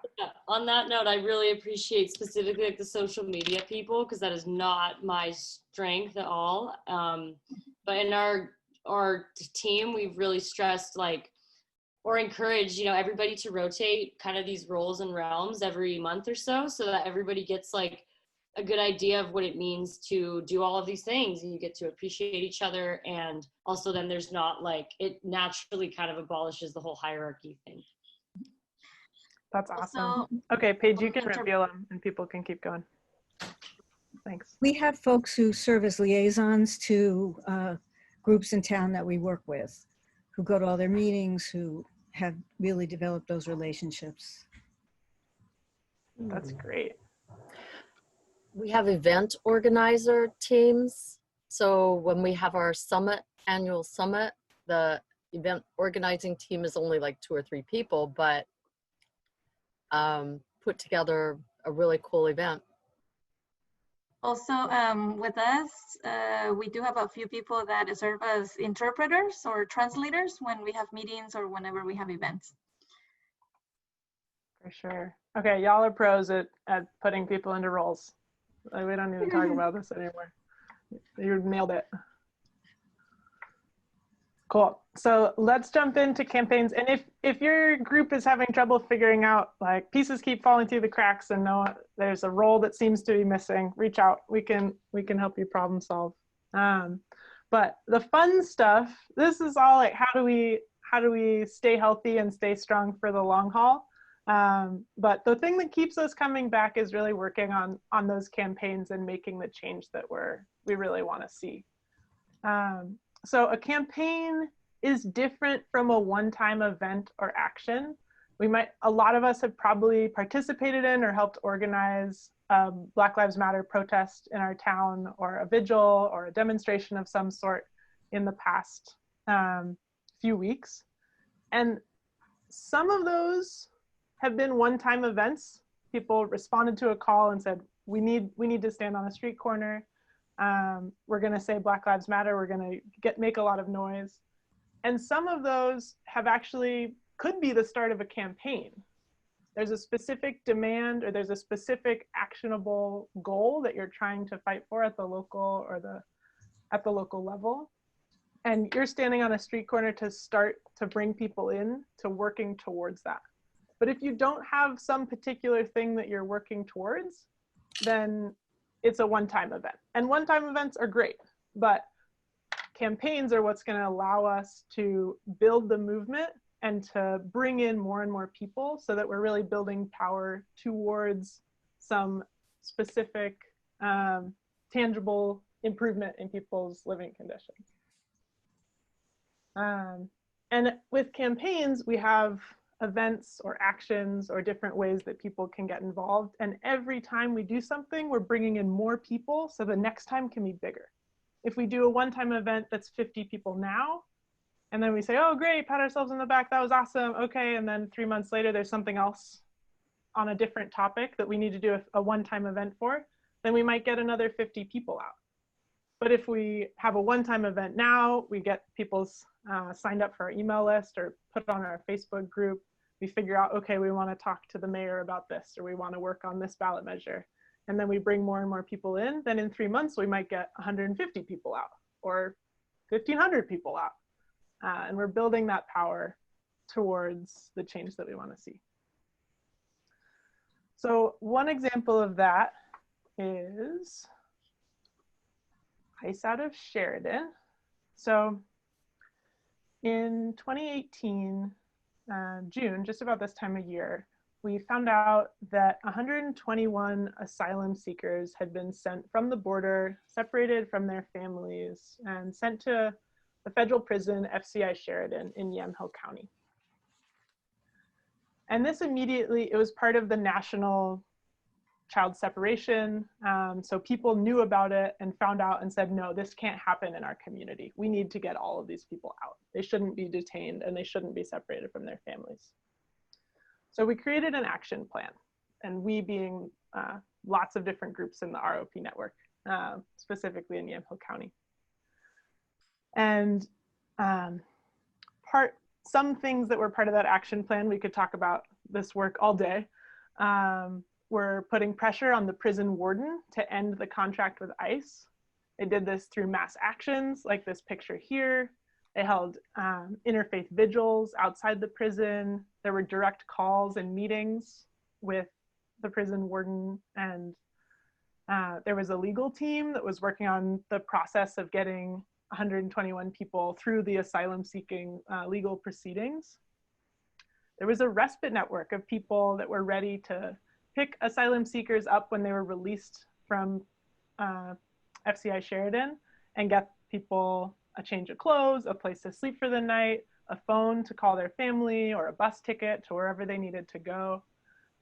Speaker 8: On that note, I really appreciate specifically like the social media people, because that is not my strength at all. But in our team, we've really stressed like, or encourage, everybody to rotate kind of these roles and realms every month or so that everybody gets like a good idea of what it means to do all of these things, and you get to appreciate each other. And also then there's not like, it naturally kind of abolishes the whole hierarchy thing.
Speaker 15: That's awesome. Okay, Paige, you can reveal them and people can keep going. Thanks.
Speaker 16: We have folks who serve as liaisons to groups in town that we work with, who go to all their meetings, who have really developed those relationships.
Speaker 15: That's great.
Speaker 13: We have event organizer teams. So when we have our summit, annual summit, the event organizing team is only like 2 or 3 people, but put together a really cool event.
Speaker 17: Also, with us, we do have a few people that serve as interpreters or translators when we have meetings or whenever we have events.
Speaker 15: For sure. Okay, y'all are pros at putting people into roles. We don't even talk about this anymore. You nailed it. Cool. So let's jump into campaigns. And if your group is having trouble figuring out, like, pieces keep falling through the cracks and there's a role that seems to be missing, reach out. We can help you problem solve. But the fun stuff, this is all like, how do we stay healthy and stay strong for the long haul? But the thing that keeps us coming back is really working on those campaigns and making the change that we really want to see. So a campaign is different from a one-time event or action. A lot of us have probably participated in or helped organize a Black Lives Matter protest in our town, or a vigil or a demonstration of some sort in the past few weeks. And some of those have been one-time events. People responded to a call and said, we need to stand on a street corner. We're going to say Black Lives Matter. We're going to make a lot of noise. And some of those could be the start of a campaign. There's a specific demand, or there's a specific actionable goal that you're trying to fight for at the local level. And you're standing on a street corner to start to bring people in to working towards that. But if you don't have some particular thing that you're working towards, then it's a one-time event. And one-time events are great, but campaigns are what's going to allow us to build the movement and to bring in more and more people, so that we're really building power towards some specific tangible improvement in people's living conditions. And with campaigns, we have events or actions or different ways that people can get involved. And every time we do something, we're bringing in more people, so the next time can be bigger. If we do a one-time event that's 50 people now, and then we say, oh, great, pat ourselves on the back, that was awesome, okay, and then 3 months later, there's something else on a different topic that we need to do a one-time event for, then we might get another 50 people out. But if we have a one-time event now, we get people's signed up for our email list or put on our Facebook group, we figure out, okay, we want to talk to the mayor about this, or we want to work on this ballot measure. And then we bring more and more people in. Then in 3 months, we might get 150 people out, or 1,500 people out. And we're building that power towards the change that we want to see. So one example of that is Ice Out of Sheridan. So in 2018, June, just about this time of year, we found out that 121 asylum seekers had been sent from the border, separated from their families, and sent to the federal prison, FCI Sheridan, in Yamhill County. And this immediately, it was part of the national child separation. So people knew about it and found out and said, no, this can't happen in our community. We need to get all of these people out. They shouldn't be detained and they shouldn't be separated from their families. So we created an action plan, and we being lots of different groups in the ROP network, specifically in Yamhill County. And some things that were part of that action plan, we could talk about this work all day. We're putting pressure on the prison warden to end the contract with ICE. They did this through mass actions, like this picture here. They held interfaith vigils outside the prison. There were direct calls and meetings with the prison warden, and there was a legal team that was working on the process of getting 121 people through the asylum-seeking legal proceedings. There was a respite network of people that were ready to pick asylum seekers up when they were released from FCI Sheridan and get people a change of clothes, a place to sleep for the night, a phone to call their family, or a bus ticket to wherever they needed to go.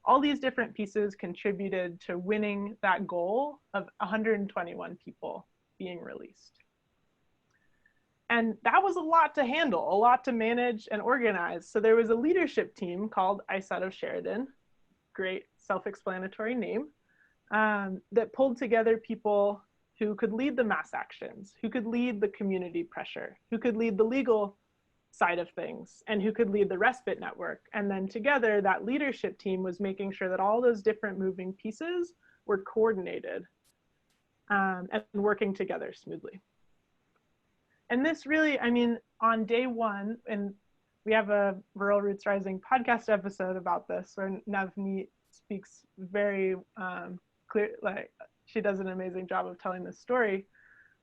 Speaker 15: All these different pieces contributed to winning that goal of 121 people being released. And that was a lot to handle, a lot to manage and organize. So there was a leadership team called ICE out of Sheridan, great self-explanatory name, that pulled together people who could lead the mass actions, who could lead the community pressure, who could lead the legal side of things, and who could lead the respite network. And then together, that leadership team was making sure that all those different moving pieces were coordinated and working together smoothly. And this really, I mean, on day one, and we have a Rural Roots Rising podcast episode about this, where Navneet speaks very clear, like she does an amazing job of telling this story.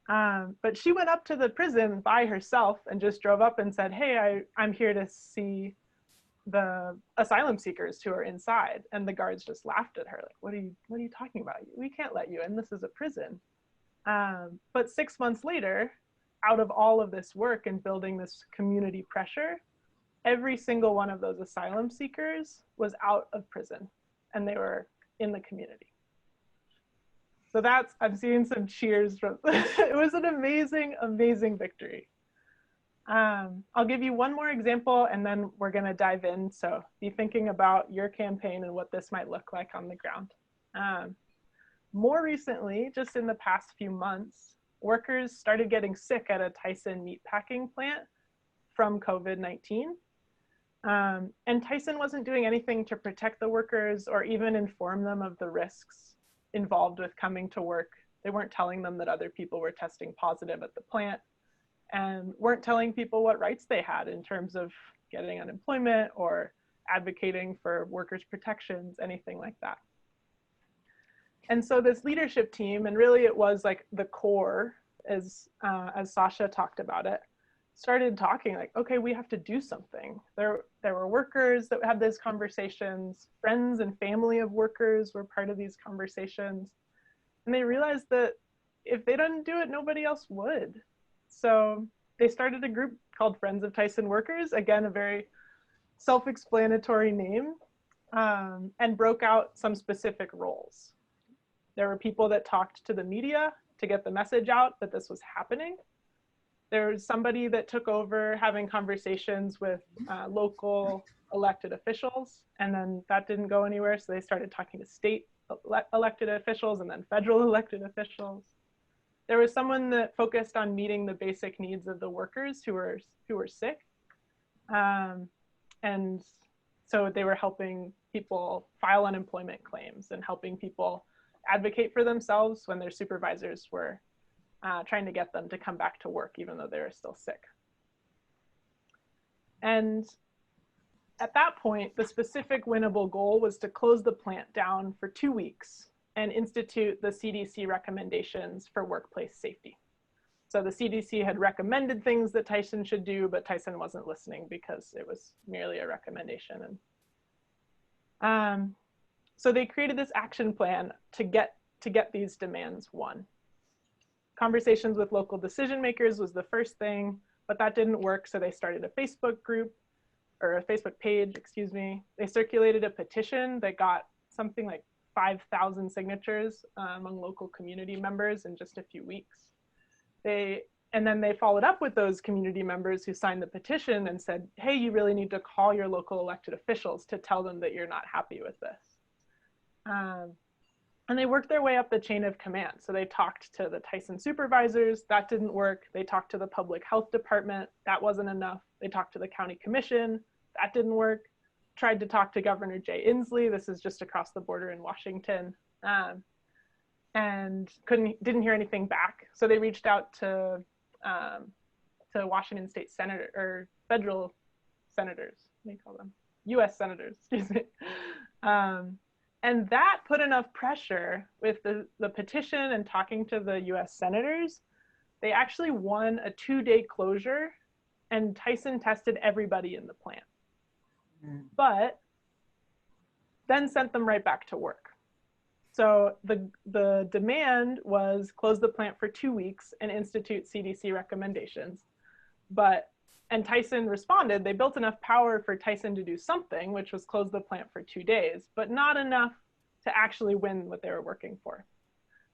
Speaker 15: But she went up to the prison by herself and just drove up and said, hey, I'm here to see the asylum seekers who are inside. And the guards just laughed at her, like, what are you talking about? We can't let you in, this is a prison. But 6 months later, out of all of this work and building this community pressure, every single one of those asylum seekers was out of prison and they were in the community. So that's, I'm seeing some cheers from, it was an amazing, amazing victory. I'll give you one more example and then we're gonna dive in. So be thinking about your campaign and what this might look like on the ground. More recently, just in the past few months, workers started getting sick at a Tyson meatpacking plant from COVID-19. And Tyson wasn't doing anything to protect the workers or even inform them of the risks involved with coming to work. They weren't telling them that other people were testing positive at the plant and weren't telling people what rights they had in terms of getting unemployment or advocating for workers' protections, anything like that. And so this leadership team, and really it was like the core, as Sasha talked about it, started talking like, okay, we have to do something. There were workers that had these conversations, friends and family of workers were part of these conversations. And they realized that if they didn't do it, nobody else would. So they started a group called Friends of Tyson Workers, again, a very self-explanatory name, and broke out some specific roles. There were people that talked to the media to get the message out that this was happening. There was somebody that took over having conversations with local elected officials, and then that didn't go anywhere, so they started talking to state elected officials and then federal elected officials. There was someone that focused on meeting the basic needs of the workers who were sick. And so they were helping people file unemployment claims and helping people advocate for themselves when their supervisors were trying to get them to come back to work even though they were still sick. And at that point, the specific winnable goal was to close the plant down for 2 weeks and institute the CDC recommendations for workplace safety. So the CDC had recommended things that Tyson should do, but Tyson wasn't listening because it was merely a recommendation. And so they created this action plan to get these demands won. Conversations with local decision makers was the first thing, but that didn't work. So they started a Facebook group, or a Facebook page, excuse me. They circulated a petition that got something like 5,000 signatures among local community members in just a few weeks. And then they followed up with those community members who signed the petition and said, hey, you really need to call your local elected officials to tell them that you're not happy with this. And they worked their way up the chain of command. So they talked to the Tyson supervisors, that didn't work. They talked to the public health department, that wasn't enough. They talked to the county commission, that didn't work. Tried to talk to Governor Jay Inslee, this is just across the border in Washington, and didn't hear anything back. So they reached out to Washington State Senator, or federal senators, what do you call them? US senators, excuse me. And that put enough pressure with the petition and talking to the US senators. They actually won a 2-day closure and Tyson tested everybody in the plant. But then sent them right back to work. So the demand was close the plant for 2 weeks and institute CDC recommendations. But And Tyson responded. They built enough power for Tyson to do something, which was close the plant for 2 days, but not enough to actually win what they were working for.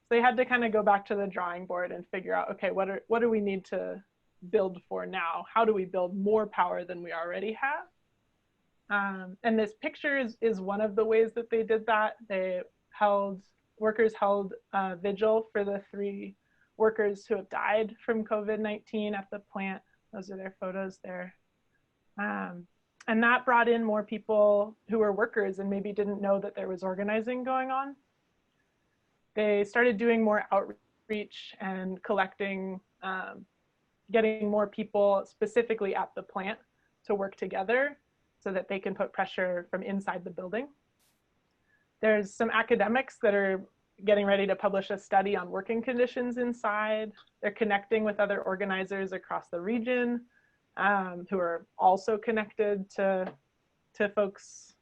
Speaker 15: So they had to kind of go back to the drawing board and figure out, okay, what do we need to build for now? How do we build more power than we already have? And this picture is one of the ways that they did that. Workers held vigil for the 3 workers who have died from COVID-19 at the plant. Those are their photos there. And that brought in more people who were workers and maybe didn't know that there was organizing going on. They started doing more outreach and collecting, getting more people specifically at the plant to work together so that they can put pressure from inside the building. There's some academics that are getting ready to publish a study on working conditions inside. They're connecting with other organizers across the region who are also connected to folks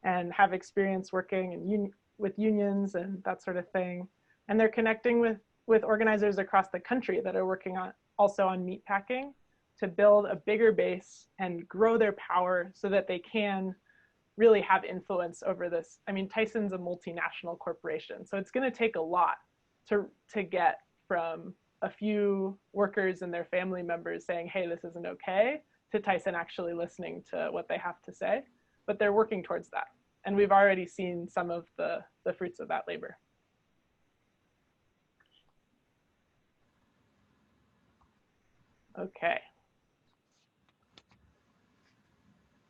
Speaker 15: and have experience working with unions and that sort of thing. And they're connecting with organizers across the country that are working also on meatpacking to build a bigger base and grow their power so that they can really have influence over this. I mean, Tyson's a multinational corporation, so it's going to take a lot to get from a few workers and their family members saying, hey, this isn't okay, to Tyson actually listening to what they have to say. But they're working towards that. And we've already seen some of the fruits of that labor. Okay.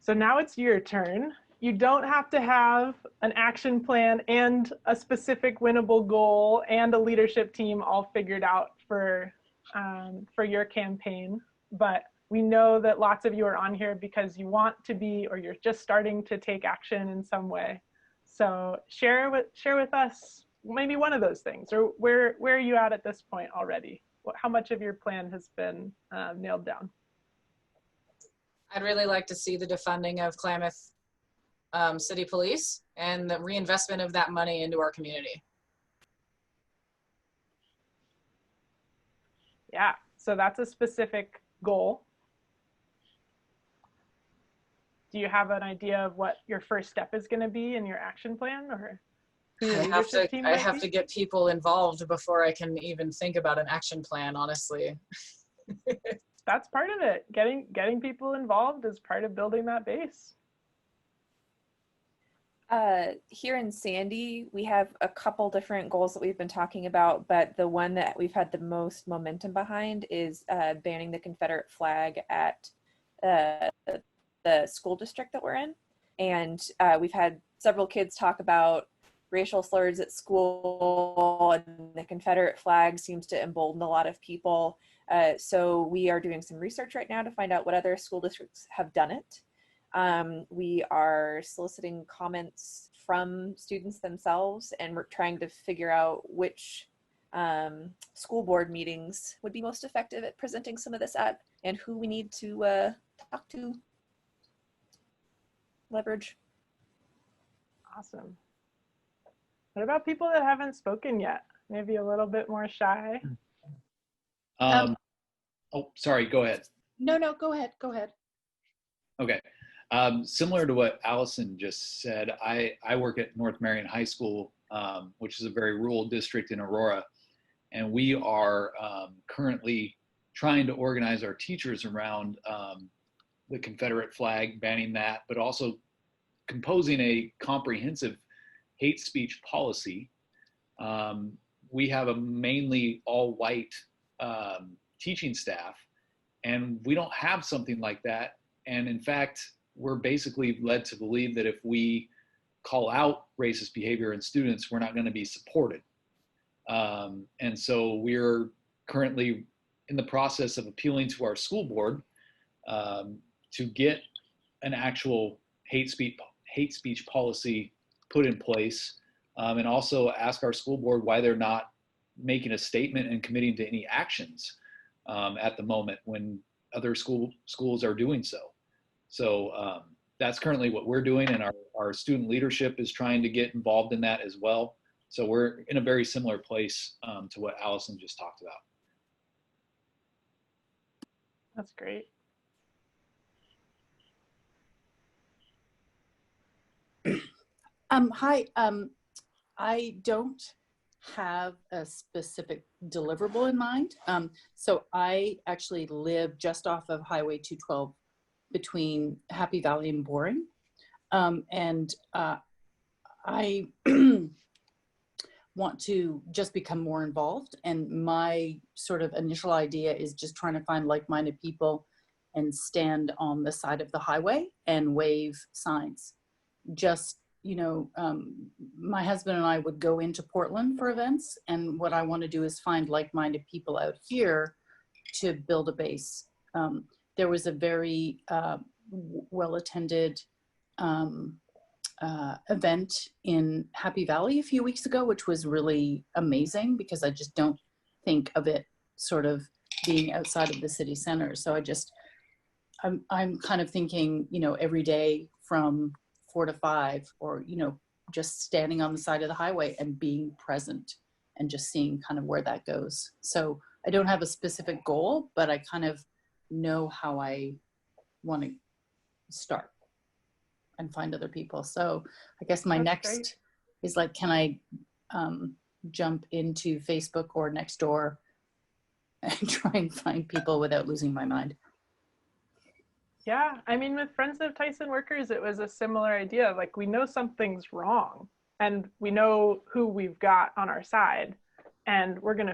Speaker 15: So now it's your turn. You don't have to have an action plan and a specific winnable goal and a leadership team all figured out for your campaign, but we know that lots of you are on here because you want to be, or you're just starting to take action in some way. So share with us maybe one of those things, or where are you at this point already? How much of your plan has been nailed down?
Speaker 6: I'd really like to see the defunding of Klamath City Police and the reinvestment of that money into our community.
Speaker 15: Yeah, so that's a specific goal. Do you have an idea of what your first step is going to be in your action plan, or who your leadership team
Speaker 6: I
Speaker 15: might
Speaker 6: have
Speaker 15: be?
Speaker 6: to get people involved before I can even think about an action plan, honestly.
Speaker 15: That's part of it. Getting people involved is part of building that base.
Speaker 12: Here in Sandy, we have a couple different goals that we've been talking about, but the one that we've had the most momentum behind is banning the Confederate flag at the school district that we're in. And we've had several kids talk about racial slurs at school, and the Confederate flag seems to embolden a lot of people. So we are doing some research right now to find out what other school districts have done it. We are soliciting comments from students themselves, and we're trying to figure out which school board meetings would be most effective at presenting some of this at, and who we need to talk to, leverage.
Speaker 15: Awesome. What about people that haven't spoken yet? Maybe a little bit more shy?
Speaker 18: Oh, sorry, go ahead.
Speaker 19: No, go ahead.
Speaker 18: Okay. Similar to what Allison just said, I work at North Marion High School, which is a very rural district in Aurora. And we are currently trying to organize our teachers around the Confederate flag, banning that, but also composing a comprehensive hate speech policy. We have a mainly all-white teaching staff, and we don't have something like that. And in fact, we're basically led to believe that if we call out racist behavior in students, we're not going to be supported. And so we're currently in the process of appealing to our school board to get an actual hate speech policy put in place, and also ask our school board why they're not making a statement and committing to any actions at the moment when other schools are doing so. So that's currently what we're doing, and our student leadership is trying to get involved in that as well. So we're in a very similar place to what Allison just talked about.
Speaker 15: That's great.
Speaker 19: Hi. I don't have a specific deliverable in mind. So I actually live just off of Highway 212 between Happy Valley and Boring. I want to just become more involved. And my sort of initial idea is just trying to find like-minded people and stand on the side of the highway and wave signs. Just, you know, my husband and I would go into Portland for events. And what I want to do is find like-minded people out here to build a base. There was a very well-attended event in Happy Valley a few weeks ago, which was really amazing because I just don't think of it sort of being outside of the city center. So I'm kind of thinking, you know, every day from 4 to 5, or, you know, just standing on the side of the highway and being present and just seeing kind of where that goes. So I don't have a specific goal, but I kind of know how I want to start and find other people. So I guess my next is like, can I jump into Facebook or Nextdoor and try and find people without losing my mind?
Speaker 15: Yeah, I mean, with Friends of Tyson Workers, it was a similar idea. Like, we know something's wrong and we know who we've got on our side, and we're going to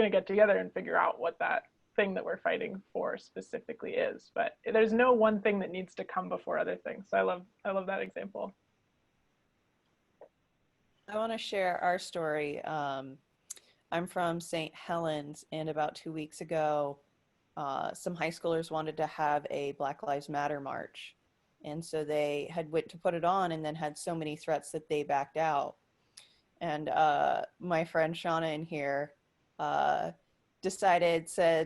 Speaker 15: get together and figure out what that thing that we're fighting for specifically is. But there's no one thing that needs to come before other things. So I love that example.
Speaker 20: I want to share our story. I'm from St. Helens, and about 2 weeks ago, some high schoolers wanted to have a Black Lives Matter march. And so they had went to put it on and then had so many threats that they backed out. And my friend Shauna in here said,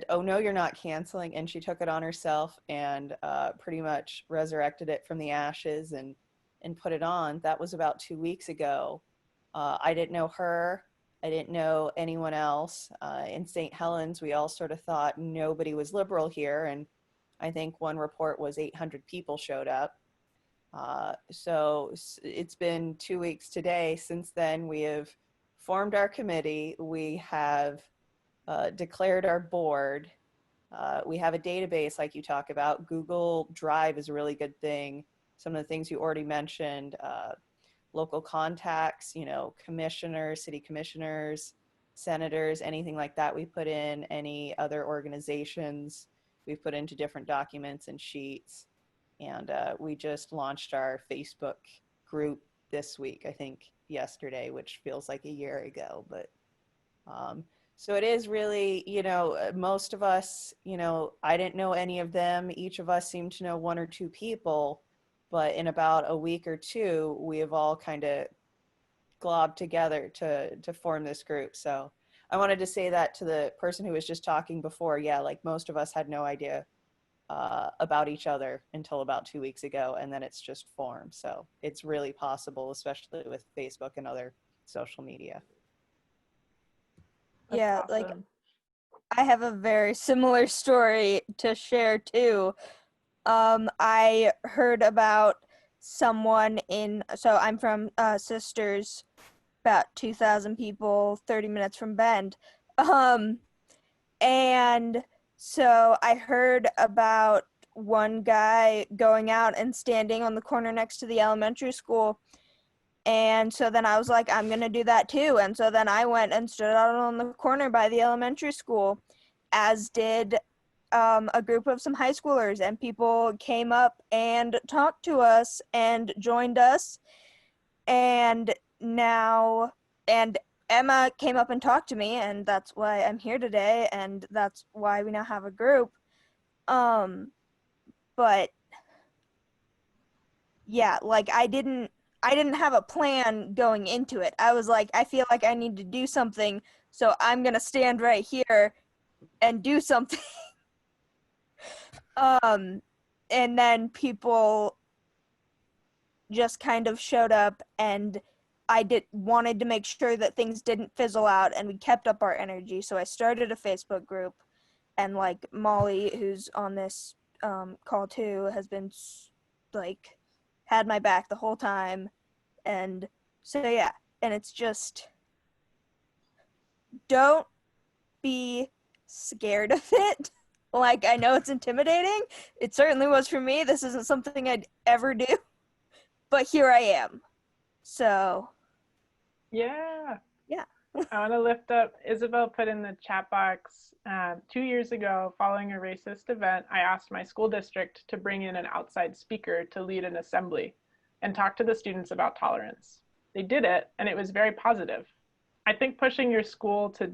Speaker 20: oh no, you're not canceling. And she took it on herself and pretty much resurrected it from the ashes and put it on. That was about 2 weeks ago. I didn't know her. I didn't know anyone else. In St. Helens, we all sort of thought nobody was liberal here. And I think one report was 800 people showed up. So it's been 2 weeks today. Since then, we have formed our committee. We have declared our board. We have a database like you talk about. Google Drive is a really good thing. Some of the things you already mentioned, local contacts, you know, commissioners, city commissioners, senators, anything like that we put in, any other organizations we've put into different documents and sheets. And we just launched our Facebook group this week, I think yesterday, which feels like a year ago. But so it is really, you know, most of us, you know, I didn't know any of them. Each of us seemed to know one or two people. But in about a week or two, we have all kind of globbed together to form this group. So I wanted to say that to the person who was just talking before. Yeah, like most of us had no idea about each other until about 2 weeks ago, and then it's just formed. So it's really possible, especially with Facebook and other social media.
Speaker 21: Yeah, like I have a very similar story to share too. I heard about someone so I'm from Sisters, about 2,000 people, 30 minutes from Bend. And so I heard about one guy going out and standing on the corner next to the elementary school. And so then I was like, I'm going to do that too. And so then I went and stood out on the corner by the elementary school, as did a group of some high schoolers, and people came up and talked to us and joined us. And Emma came up and talked to me, and that's why I'm here today, and that's why we now have a group. But yeah, like I didn't have a plan going into it. I was like, I feel like I need to do something, so I'm gonna stand right here and do something. And then people just kind of showed up, and I wanted to make sure that things didn't fizzle out and we kept up our energy. So I started a Facebook group, and like Molly, who's on this call too, has been like had my back the whole time. And so, yeah, and it's just, don't be scared of it. Like, I know it's intimidating. It certainly was for me. This isn't something I'd ever do, but here I am. So.
Speaker 15: Yeah.
Speaker 21: Yeah.
Speaker 15: I want to lift up, Isabel put in the chat box, 2 years ago, following a racist event, I asked my school district to bring in an outside speaker to lead an assembly and talk to the students about tolerance. They did it, and it was very positive. I think pushing your school to,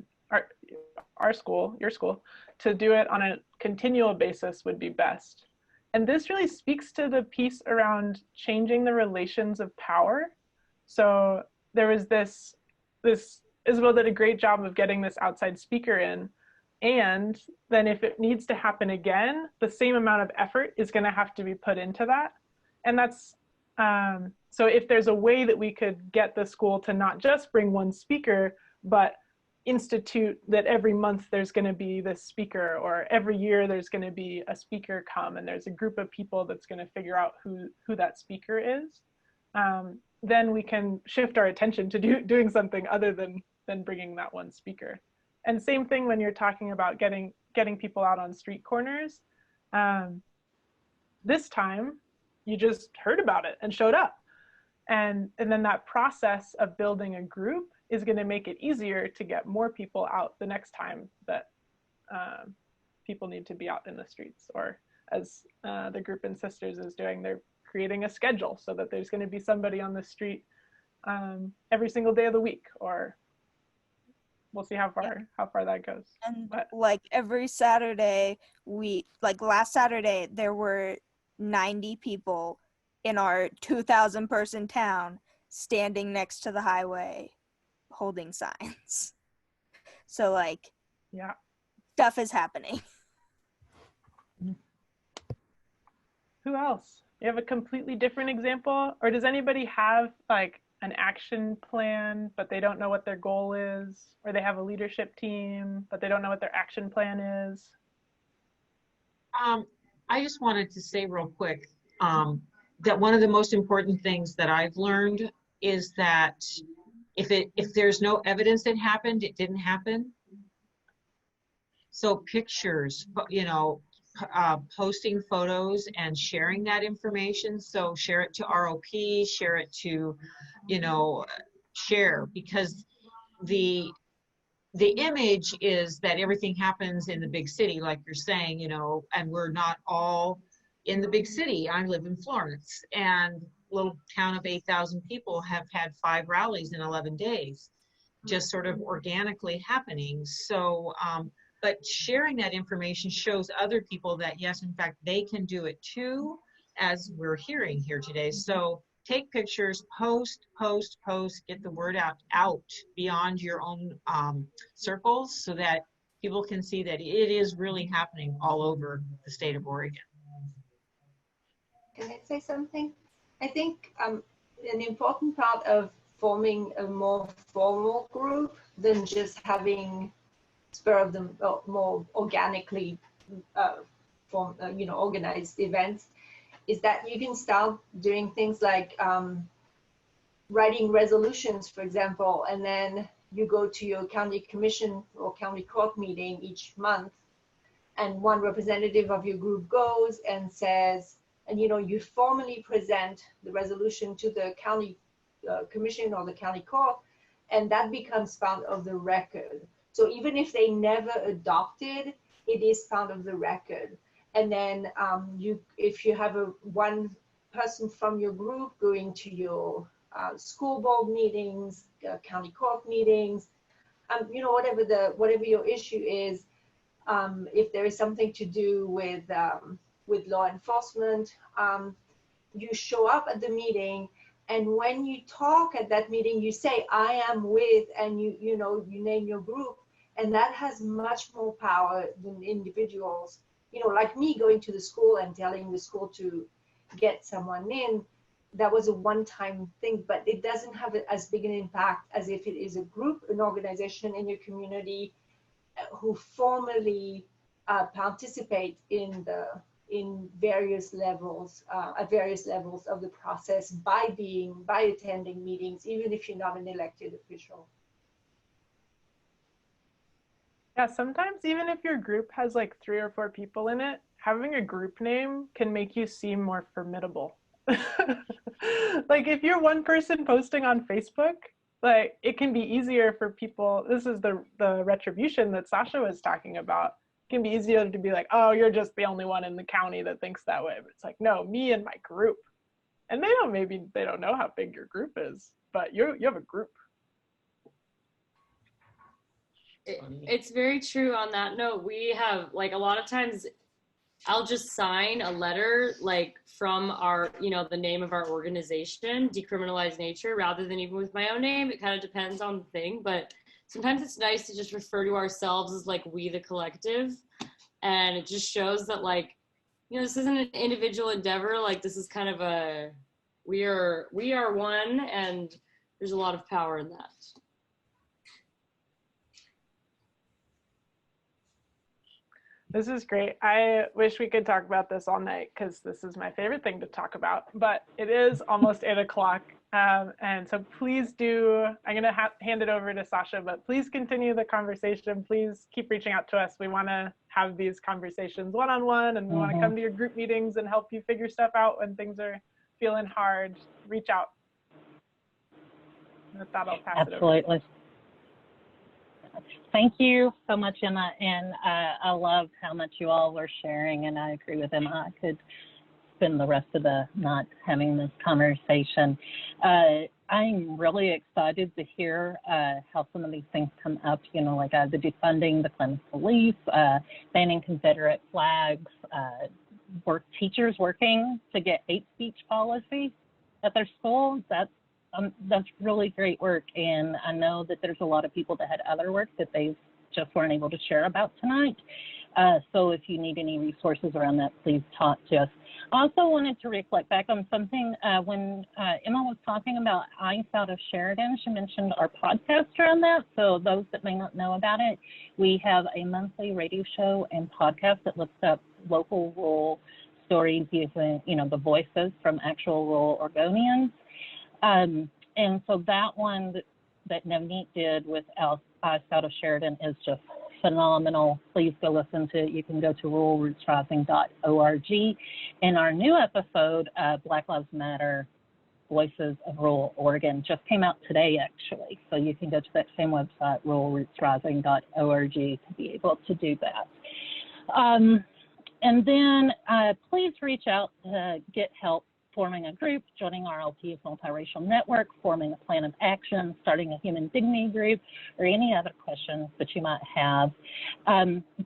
Speaker 15: our school, your school, to do it on a continual basis would be best. And this really speaks to the piece around changing the relations of power. So there was this Isabel did a great job of getting this outside speaker in. And then if it needs to happen again, the same amount of effort is going to have to be put into that. And that's, so if there's a way that we could get the school to not just bring one speaker, but institute that every month there's going to be this speaker, or every year there's going to be a speaker come and there's a group of people that's going to figure out who that speaker is, then we can shift our attention to doing something other than bringing that one speaker. And same thing when you're talking about getting people out on street corners. This time, you just heard about it and showed up. And then that process of building a group is going to make it easier to get more people out the next time that people need to be out in the streets. Or as the group in Sisters is doing, they're creating a schedule so that there's going to be somebody on the street every single day of the week, or we'll see how far that goes.
Speaker 21: And like every Saturday, like last Saturday, there were 90 people in our 2,000 person town standing next to the highway holding signs. So like,
Speaker 15: yeah,
Speaker 21: stuff is happening.
Speaker 15: Who else? You have a completely different example? Or does anybody have like an action plan, but they don't know what their goal is? Or they have a leadership team, but they don't know what their action plan is?
Speaker 4: I just wanted to say real quick that one of the most important things that I've learned is that if there's no evidence it happened, it didn't happen. So pictures, you know, posting photos and sharing that information. So share it to ROP, share it to, you know, share, because the image is that everything happens in the big city, like you're saying, you know, and we're not all in the big city. I live in Florence, and little town of 8,000 people have had 5 rallies in 11 days, just sort of organically happening. So, but sharing that information shows other people that yes, in fact, they can do it too, as we're hearing here today. So take pictures, post, get the word out beyond your own circles, so that people can see that it is really happening all over the state of Oregon.
Speaker 14: Can I say something? I think an important part of forming a more formal group than just having spur of the more organically organized events is that you can start doing things like writing resolutions, for example, and then you go to your county commission or county court meeting each month, and one representative of your group goes and says, and you know, you formally present the resolution to the county commission or the county court, and that becomes part of the record. So even if they never adopted, it is part of the record. And then if you have one person from your group going to your school board meetings, county court meetings, you know, whatever your issue is, if there is something to do with law enforcement, you show up at the meeting, and when you talk at that meeting, you say, I am with, and you name your group, and that has much more power than individuals. You know, like me going to the school and telling the school to get someone in, that was a one-time thing, but it doesn't have as big an impact as if it is a group, an organization in your community who formally participate in in various levels, at various levels of the process by attending meetings, even if you're not an elected official.
Speaker 15: Yeah, sometimes even if your group has like 3 or 4 people in it, having a group name can make you seem more formidable. Like if you're one person posting on Facebook, like it can be easier for people. This is the retribution that Sasha was talking about. It can be easier to be like, oh, you're just the only one in the county that thinks that way. But it's like, no, me and my group. And maybe they don't know how big your group is, but you have a group.
Speaker 8: It's very true on that note. We have like a lot of times I'll just sign a letter like from our, the name of our organization, Decriminalize Nature, rather than even with my own name. It kind of depends on the thing, but sometimes it's nice to just refer to ourselves as like we the collective. And it just shows that like, this isn't an individual endeavor. Like this is kind of we are one, and there's a lot of power in that.
Speaker 15: This is great. I wish we could talk about this all night because this is my favorite thing to talk about, but it is almost 8 o'clock. And so please do, I'm going to hand it over to Sasha, but please continue the conversation. Please keep reaching out to us. We want to have these conversations one-on-one, and we want to come to your group meetings and help you figure stuff out when things are feeling hard. Reach out. With that, I'll pass it over.
Speaker 1: Absolutely. Thank you so much, Emma, and I love how much you all were sharing, and I agree with Emma. I could spend the rest of the night having this conversation. I'm really excited to hear how some of these things come up, like the defunding the Clemens police, banning Confederate flags, teachers working to get hate speech policy at their school. That's really great work, and I know that there's a lot of people that had other work that they just weren't able to share about tonight. So if you need any resources around that, please talk to us. I also wanted to reflect back on something when Emma was talking about ICE out of Sheridan. She mentioned our podcast around that. So those that may not know about it, we have a monthly radio show and podcast that looks up local rural stories using, the voices from actual rural Oregonians. And so that one that Navneet did with ICE out of Sheridan is just phenomenal. Please go listen to it. You can go to ruralrootsrising.org. And our new episode, Black Lives Matter, Voices of Rural Oregon, just came out today, actually. So you can go to that same website, ruralrootsrising.org, to be able to do that. And then please reach out to get help forming a group, joining RLP's multiracial network, forming a plan of action, starting a human dignity group, or any other questions that you might have.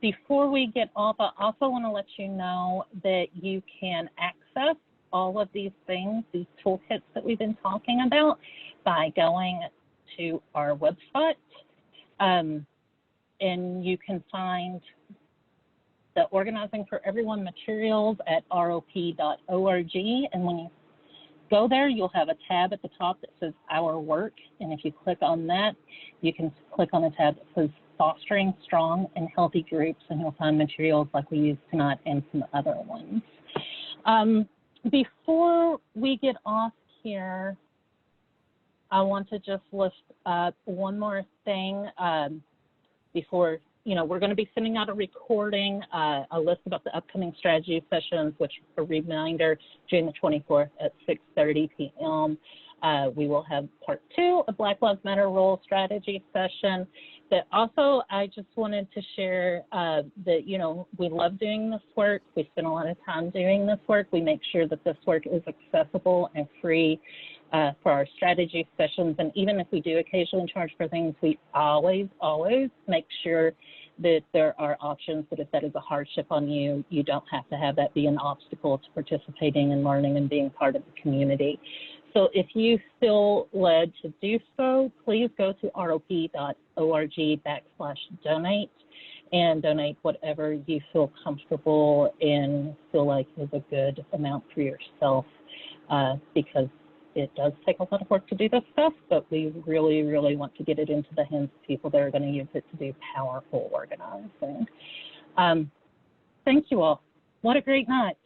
Speaker 1: Before we get off, I also want to let you know that you can access all of these things, these toolkits that we've been talking about, by going to our website. And you can find the Organizing for Everyone materials at rop.org. And when you go there, you'll have a tab at the top that says Our Work. And if you click on that, you can click on a tab that says Fostering Strong and Healthy Groups, and you'll find materials like we used tonight and some other ones. Before we get off here, I want to just list up one more thing before. We're going to be sending out a recording, a list about the upcoming strategy sessions, which, a reminder, June the 24th at 6:30 p.m. We will have part 2 of Black Lives Matter Rural Strategy session. But also, I just wanted to share that, we love doing this work. We spend a lot of time doing this work. We make sure that this work is accessible and free for our strategy sessions. And even if we do occasionally charge for things, we always make sure that there are options, that if that is a hardship on you, you don't have to have that be an obstacle to participating and learning and being part of the community. So if you feel led to do so, please go to rop.org/donate and donate whatever you feel comfortable and feel like is a good amount for yourself, because it does take a lot of work to do this stuff, but we really, really want to get it into the hands of people that are going to use it to do powerful organizing. Thank you all What a great night.